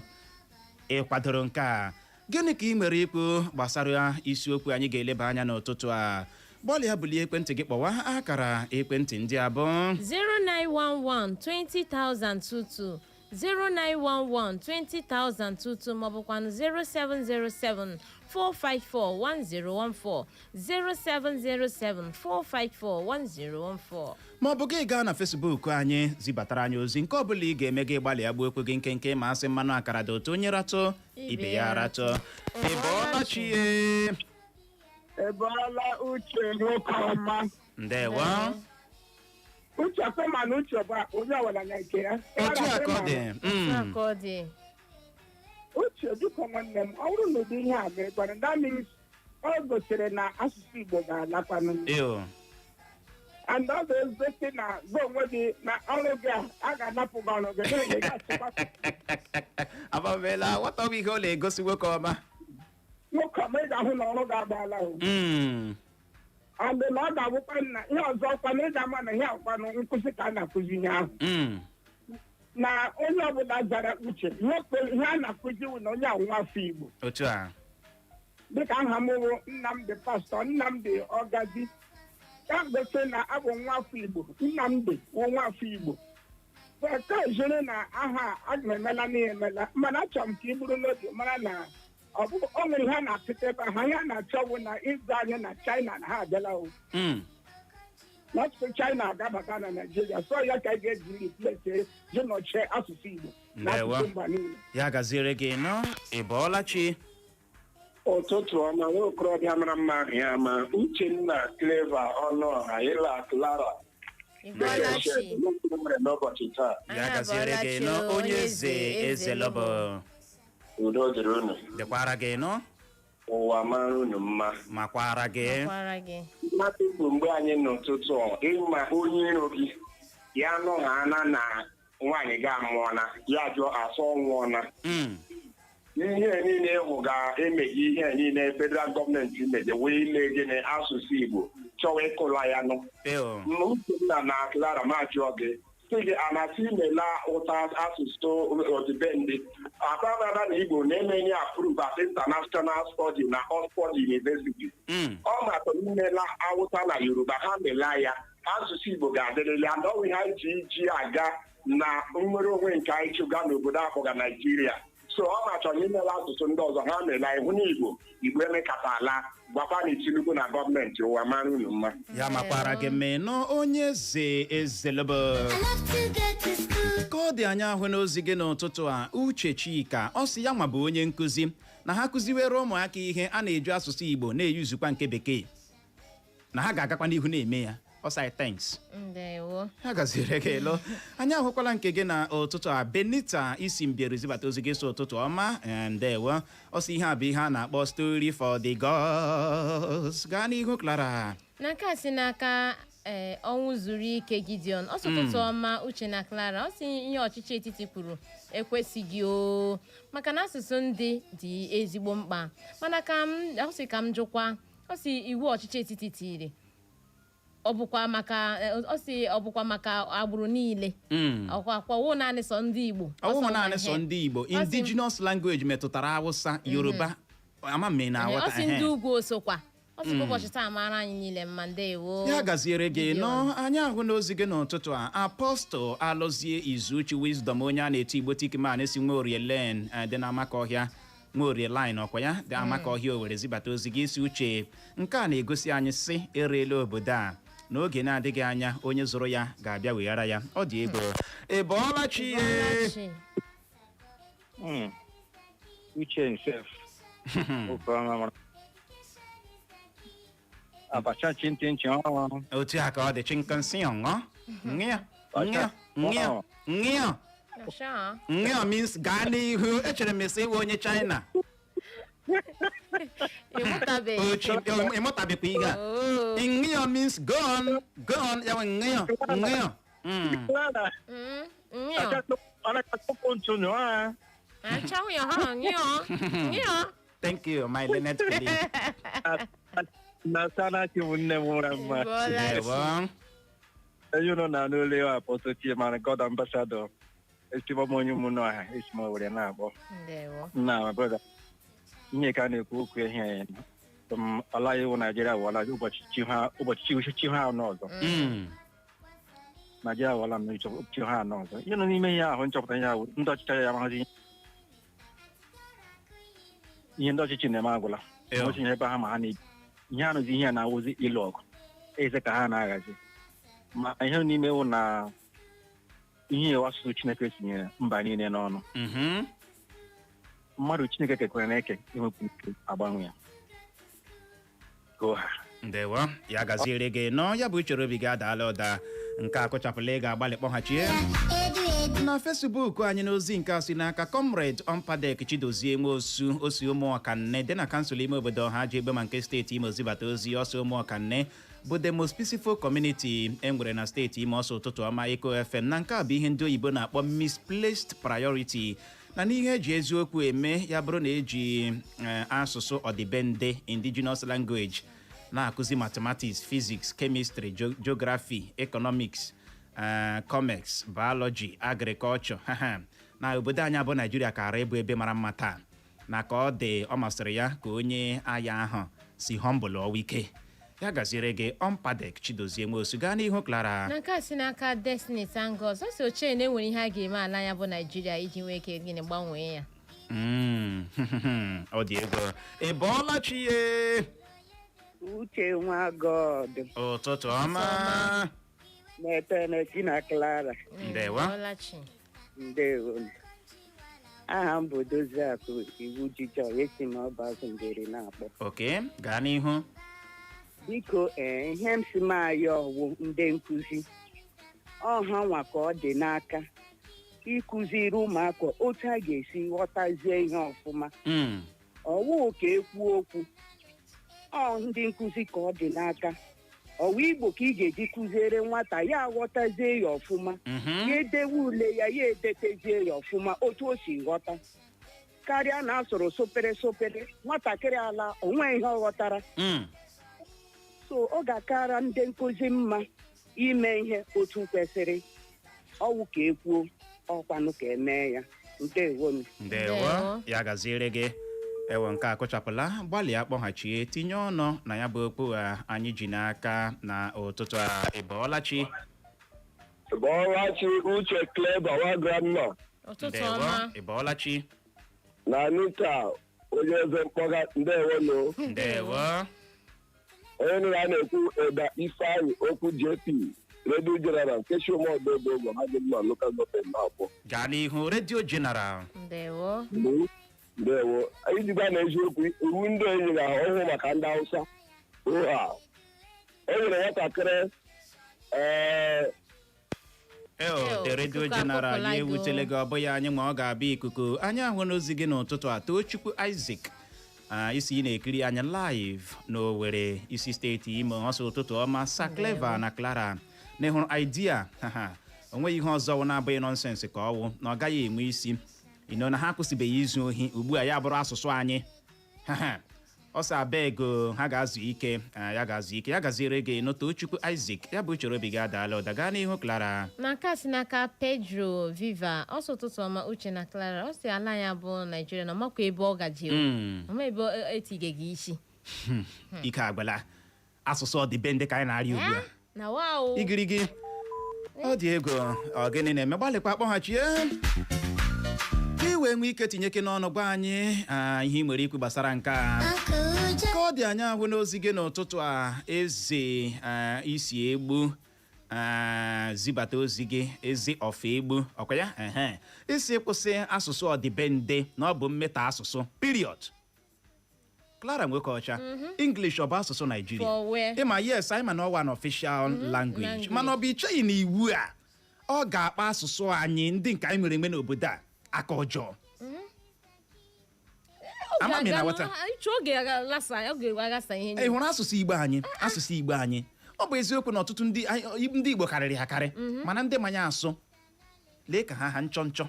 Ị kwadoro nke a? Gịnị ka ị nwere ikwu gbasara isiokwu anyị ga-eleba anya n'ụtụtụ a? Gbalịa bulie ekwentị gị kpọwa akara ekwentị ndị a bụ 0911-20,022, 0911-20,022 maọbụkwanụ 0707 454-1014 0707-454-1014 ma ọ bụ gị gaa na Facebook anyị zibatara anyị ozi nke ọbụla ị ga-eme gị gbalịa gbuo ekwe gị nkenke ma asị mmanụ akara dị otu onye ratụ ibe ya ratụ. Ịbọọla chie Ebola uche nwoke ọma. ndewo Uche akpọma na uche bụ onye ọwara na nke ya. otu a ka ọ dị. Uche dịka nwanne m, ọ bụrụ na ụdị ihe a ga-egbara that means ọ gosiri na asụsụ Igbo ga-alakwanụ. And ọ ga-egosi na gị onwe gị na ọrụ gị a ga-anapụ gị ọrụ gị na-enye gị achịkwa. Abamela nwata ọ bụ ihe ọ na-egosi nwoke ọma. Nwoke ọma ị ga-ahụ na ọrụ ga-agbaala o. And na ọ ga-abụkwa na ihe ọzọ ọkwa na ị ga-ama na ihe akwanụ nkụzi ka a na-akụzi ihe ahụ. Na onye ọbụla zara uche ihe a na-akụzi wụ na onye anwa afọ Igbo. Otu a. Dịka aha m wụ Nnamdị Pastọ Nnamdị Ọgazi. Ya gosi na abụ nwa afọ Igbo. Nnamdị wụ nwa afọ Igbo. Ka ejere na aha a ga-emela n'ihe emela mana achọrọ m ka ị bụrụ n'obi mara na ọ nwere ihe a na-apịta ebe ha ihe a na-achọ bụ na ịzụ anyị na China na ha abịala o. N'ọtụtụ China agabata na Nigeria so ya ka anyị ga-eji replace ji nọchie asụsụ Igbo n'asụsụ mba niile. Ya gaziere gị nọ ịbọọla chi. Ụtụtụ ọma nwa okorobịa mara mma ya ma Uchenna Clever Ọnụọha ịla Clara n'ụbọchị taa. Ya gaziere gị nọ onye eze lọbọ. Udo dịrị unu. Dịkwara gị nọ. Ụwa mara unu mma. Makwara gị. Mmadụ bụ mgbe anyị n'ụtụtụ ịma onye iro gị ya nọghana na nwaanyị ga-amụọna ya jụọ asọ nwụọna. Ihe niile ịhụ ga-emeghị ihe niile federal gọọmenti meje wee ile gịnị asụsụ Igbo chọwa ịkụla ya nụ. Uchenna na Clara ma jụọ gị sị gị amasị imela ụta asụsụ odibendi akpabara na Igbo na-emenye approve as international study na Oxford University. Ọ maka imela Hausa na Yoruba ha mela ya asụsụ Igbo ga-adịrịla adọghị ha iji aga na nnwere onwe nke anyị chụga n'obodo akpọga Naijiria. So ọ na-achọ imela asụsụ ndị ọzọ ha mela ihu n'Igbo emekata ala gwakwa na Tinubu na gọọmenti ụwa mara unu mma. Ya makwara gị mee nọ onye eze lọbọ. Ka ọ dị anya ahụ n'ozi gị n'ụtụtụ a Uche Chika ọ sị ya nwa bụ onye nkụzi na ha kụziwere ụmụaka ihe a na-eji asụsụ Igbo na-eyuzukwa nke bekee na ha ga-agakwa n'ihu na-eme ya. Ọsai thanks. Ndewo. Ha gaziere gị elo. Anyị ahụkwala nke gị na ụtụtụ a Benita isi mbịara zibata ozi gị so ụtụtụ ọma. Ndewo. Ọsị ihe a bụ ihe a na-akpọ story for the gods. Gaa n'ihu Clara. N'aka si n'aka ọnwụ zuru ike Gideon ọsọ ụtụtụ ọma Uche na Clara ọsị ihe ọchịchị etiti kwuru ekwesịghị o maka na asụsụ ndị dị ezigbo mkpa mana ka m jụkwa ọsị iwu ọchịchị etiti tiri ọ bụkwa maka agbụrụ niile ọkwawo naanị sọ ndị Igbo ọwụ naanị sọ ndị Igbo indigenous language metụtara Hausa Yoruba amamme na aghọta ọsị ndị ugwu osokwa ọsị ụbọchị taa mara anyị niile mma ndewo. Ya gaziere gị nọ anyị ahụ n'ozi gị n'ụtụtụ a Apostle Alọzie Izuchi Wisdom onye a na-eti Igbo tikman si Nworie Lane dị na Amakọhịa Nworie line ọkwa ya dị Amakọhịa Owere zibata ozi gị isi Uche nke a na-egosi anyị sị ereela obodo a n'oge na-adịghị anya onye zụrụ ya ga-abịa weghara ya ọ dị ego. Ịbọọla chi Uche himself abacha chintinchi ọnwa otu a ka ọ dị chinkansi ọṅọ ngịọ means gaa n'ihu echere m esi iwe onye China ịmụtabekwa ihe a ngịọ means go on ya nwe ngịọ thank you my learned colleague. Nasana ki wunne mura ma. You know na no le apostle ti man God ambassador. Estibo monyu muno ha ismo wure na abo. Ndewo. Na my brother. Nye ka na ku ku ehia yen. Ala yi Nigeria wala ubochi chi ha no zo. Nigeria wala mi chi ha no zo. You know ni me ya ho nchopta ya ndo chi ya ma ha ji. Yin do chi ne ma gula. otinye ebe ha ma ha na-ebi ihe anụzi ihe na-awụzi ịlụ ọgụ eze ka ha na-aghazi ma ihe n'ime wụ na ihe asụsụ Chineke tinyere mba niile n'ọnụ mmadụ Chineke kekwere na-eke inwepụ ike agbanwe ya ha ndewo ya gaziere gị nọ ya bụ chere obi gị adaala ụda nke akụchapụla ị ga-agbalị kpọghachie na Facebook anyị n'ozi nke a si n'aka Comrade Ompadek Chidozie Nwosu osi ụmụọkanne dị na kansụl ime obodo ha ji egbe ma nke steeti Imo zibata ozi ọsọ ụmụọkanne bụ the most peaceful community enwere na steeti Imo ọsọ ụtụtụ ọma Eko FM na nke a bụ ihe ndị oyibo na-akpọ misplaced priority na n'ihe eji eziokwu eme ya bụrụ na eji asụsụ odibendi indigenous language na-akụzi mathematics, physics, chemistry, geography, economics, commerce, biology, agriculture na obodo anyị bụ Nigeria kara ịbụ ebe mara mma taa na ka ọ masịrị ya ka onye agha ahụ si humble ọwa ike ya gaziere gị Ompadek Chidozie Nwosu gaa n'ihu Clara na nke a si n'aka Destiny Tangos ọsọ ochie na enwere ihe a ga-eme ala ya bụ Nigeria iji nwee ike gịnị gbanwee ya ọ dị ego ị bọọla chi ye Uche nwa God ụtụtụ ọma na-eteneti na Clara ndewo ndewo aha m bụ Doziakụ Iwu Jijọ esi m ọbazụ ngere na-akpọ oke gaa n'ihu biko ihe m si m ayọ ọwụ ndị nkụzi ọha nwa ka ọ dị n'aka ịkụziri ụmụaka otu a ga-esi ghọtazie ihe ọfụma ọwụ ka ekwu okwu ndị nkụzi ka ọ dị n'aka ọwa Igbo ka ị ga-eji kụziere nwata ya aghọtazie ya ọfụma ya edewe ule ya edetezie ya ọfụma otu o si ghọta karịa na asụrụ sopere nwatakịrị ala onwe ihe ọ ghọtara so ọ ga-akara ndị nkụzi mma ime ihe otu kwesịrị ọwụ ka ekwuo ọkwanụ ka emee ya ndewo ya gaziere gị ewe nke akụchapụla gbalịa kpọghachie tinye ọnụ na ya bụ okpu anyị ji n'aka na ụtụtụ a ịbọọlachi Uche Clever wa grandma ịbọọlachi na Anita onye eze mkpọga ndewo onye nụrụ a na-ekwu Eda Ifeanyị okwu JP Radio General nke Shomodogo mahadum na local government na-akpọ gaa n'ihu Radio General ndewo anyị jikwa na eziokwu iwu ndị enyi ga ọhụụ maka ndị Hausa e nwere nwatakịrị the Radio General ya ewutele gị ọ bụghị anyị ma ọ ga-abịa ikuku anyị ahụ n'ozi gị n'ụtụtụ a Tochukwu Isaac isi na-ekiri anya live n'Owerri isi steeti Imo ọsọ ụtụtụ ọma Sa Clever na Clara na ịhụrụ idea onweghị ihe ọzọ na-abụghị nọnsensị ka ọwụ na ọ gaghị enwe isi na ha kwụsịbeghị izu ohi ugbu a ya bụrụ asụsụ anyị ọsọ abego ha ga-azụ ike ya gaziere gị Tochukwu Isaac ya bụ chere obi gị adaala ụda gaa n'ihu Clara na nke si n'aka Pedro Viva ọsọ ụtụtụ ọma Uche na Clara ọ si ala ya bụ Nigeria na ọmakwa ebe ọ gaji ọma ebe etigeghị isi ike agbala asụsụ ọdịbendị ka anyị na-arị ugbu a na wow igirigi ọ dị ego ọ gịnị na-eme gbalịkwa kpọghachie iwe nwee ike tinyeke n'ọnụ gwa anyị ihe ị nwere ikwu gbasara nke a ka ọ dị anyị ahụ n'ozi gị n'ụtụtụ a eze isi egbu zibata ozi gị eze ọfa egbu ọkwa ya isi kwụsị asụsụ ọdịbendị na ọ bụ mmeta asụsụ period Clara Nwokeọcha English ọ bụ asụsụ Nigeria ịma yes anyị ma na ọwa an official language mana ọ bụ icheghị na iwu a ọ ga-akpa asụsụ anyị ndị nke anyị mere eme n'obodo a aka ọjọọ ị hụrụ asụsụ Igbo anyị ọ bụ eziokwu na ọtụtụ ndị Igbo karịrị ha karị mana ndị manya asụ lee ka ha nchọnchọ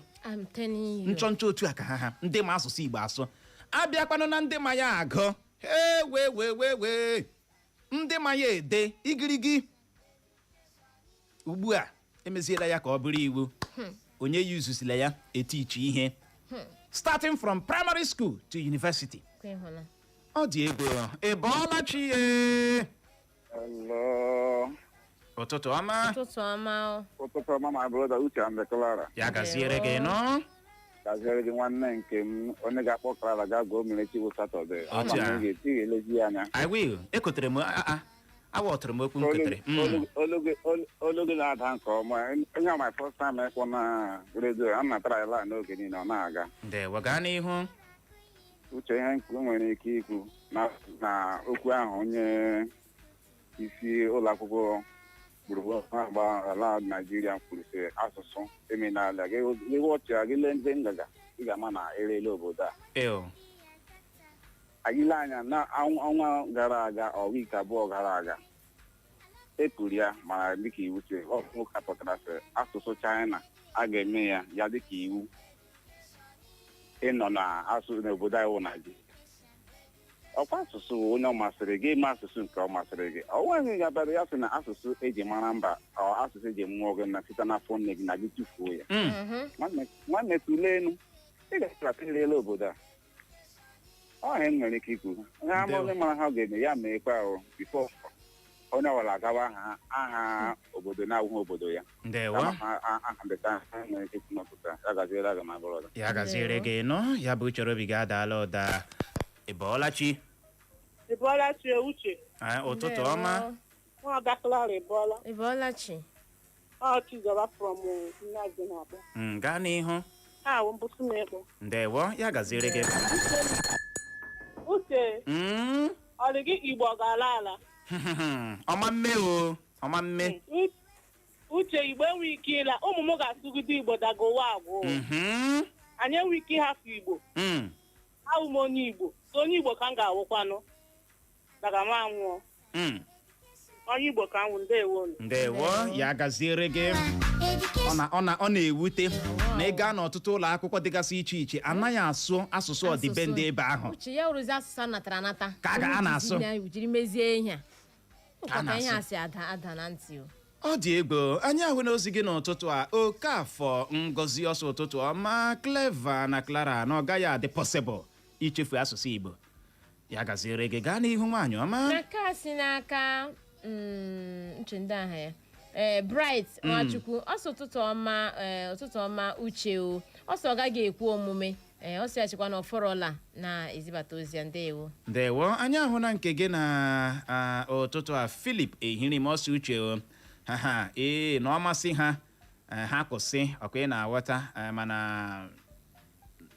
otu a ka ha ndị ma asụsụ Igbo asụ abịakwanụ na ndị manya agụ wee ndị manya ede igirigi ugbu a emeziela ya ka ọ bụrụ iwu onye yuzusila ya etichi ihe starting from primary school to university ọ dị ego ịbọọla chi ụtụtụ ọma ụtụtụ ọma my brother Uche and Clara ya gaziere gị nọ gaziri gị nwanne nke m onye ga-akpọ Clara ga gụọ mmiri bụ Satọde ga-eti elezi anya I will. Ekotere m awọtụrụ m okwu m ketere. Olu gị na-ada nke ọma. Ihe my first time ịkpọ na redio a natara ya n'oge niile ọ na-aga. Ndewo gaa n'ihu. Uche ihe nkwu nwere ike ikwu na okwu ahụ onye isi ụlọ akwụkwọ gburugburu agba ala Naijiria kwuru sị asụsụ emenala gị wọchịa gị lee ndị ngaga ị ga-ama na erele obodo a. Agịle anya na ọnwa gara aga ọ wiki abụọ gara aga ekwuru ya mara dịka iwu si ọka pụtara sị asụsụ China a ga-eme ya dịka iwu ịnọ na asụsụ n'obodo anyị wụ Naijiria. Ọkwa asụsụ onye ọ masịrị gị ma asụsụ nke ọ masịrị gị ọ nweghị gabara ya sị na asụsụ eji mara mba ọ asụsụ eji mụọ gị na site n'afọ nne gị na gị tufuo ya nwanne tụlee enu ị ga-elela obodo a ọ ihe nwere ike ikwu onye ama onye mara ha ga-eme ya meekwa ahụ bifo onye ọbụla agawa aha obodo na-awụghị obodo ya ya gaziere gị nọ ya bụ Uche Obi ga-adala ụda. Ị bọọla chi? Ị bọọla chi Uche? Ụtụtụ ọma. Nwaada Clara ị bọọla? Ị bọọla chi? Ọ Chizọba from Nnazi na-abịa. Gaa n'ihu. Mbụsụ na-ekpo. Ndewo ya gaziere gị. Uche, ọ dị gị Igbo ga-ala ala? Ọma mme o, ọma mme. Uche, Igbo enweghị ike ịla, ụmụ m ga-asụgide Igbo dagowa agwụ. Anyị enweghị ike ịhapụ Igbo. Awụ m onye Igbo, so onye Igbo ka m ga-awụkwanụ daga m anwụọ. Onye Igbo ka m wụ. Ndewo ya gaziere gị. Ọ na-ewute na ị gaa n'ọtụtụ ụlọ akwụkwọ dịgasị iche iche anaghị asụ asụsụ ọdịbendị ebe ahụ. Uche ya wụrụzi asụsụ anatara anata ka a na-asụ jiri mezie ihe a ihe a si ada na ntị. Ọ dị egwu. Anyị ahụ n'ozi gị n'ụtụtụ a Okafọ Ngozi ọsọ ụtụtụ ọma Clever na Clara na ọ gaghị adị possible ichefu asụsụ Igbo. Ya gaziere gị gaa n'ihu nwaanyị ọma. N'aka si n'aka uche ndị aha ya Bright Nwachukwu ọsọ ụtụtụ ọma Uche o ọsọ ọ gaghị ekwu omume ọsọ achịkwa na ọfọrọla na ezibata ozi ndewo. Ndewo anyị ahụ na nke gị na ụtụtụ a Philip Ehirim ọsọ Uche o na ọ masị ha kwụsị ọkwa ị na-aghọta mana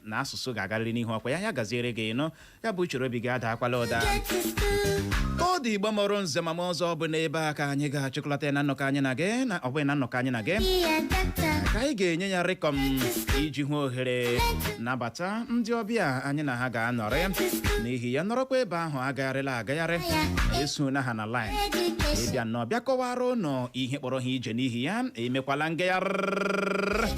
na asụsụ ga-agarịrị n'ihu ọkwa ya gaziere gị nọ ya bụ Uche Obi ga-adakwala ụda. Ọ dị Igbo mụrụ nze ma ọzọ bụ n'ebe a ka anyị ga-achịkọlata ya na nnọkọ anyị na gị na ọ bụghị na nnọkọ anyị na gị ka anyị ga-enye ya rịkọm iji hụ ohere nabata ndị ọbịa anyị na ha ga-anọrị n'ihi ya nọrọkwa ebe ahụ agagharị eso na ha na line ịbịa nnọọ bịa kọwara ụnọ ihe kpọrọ ha ije n'ihi ya emekwala ngagharị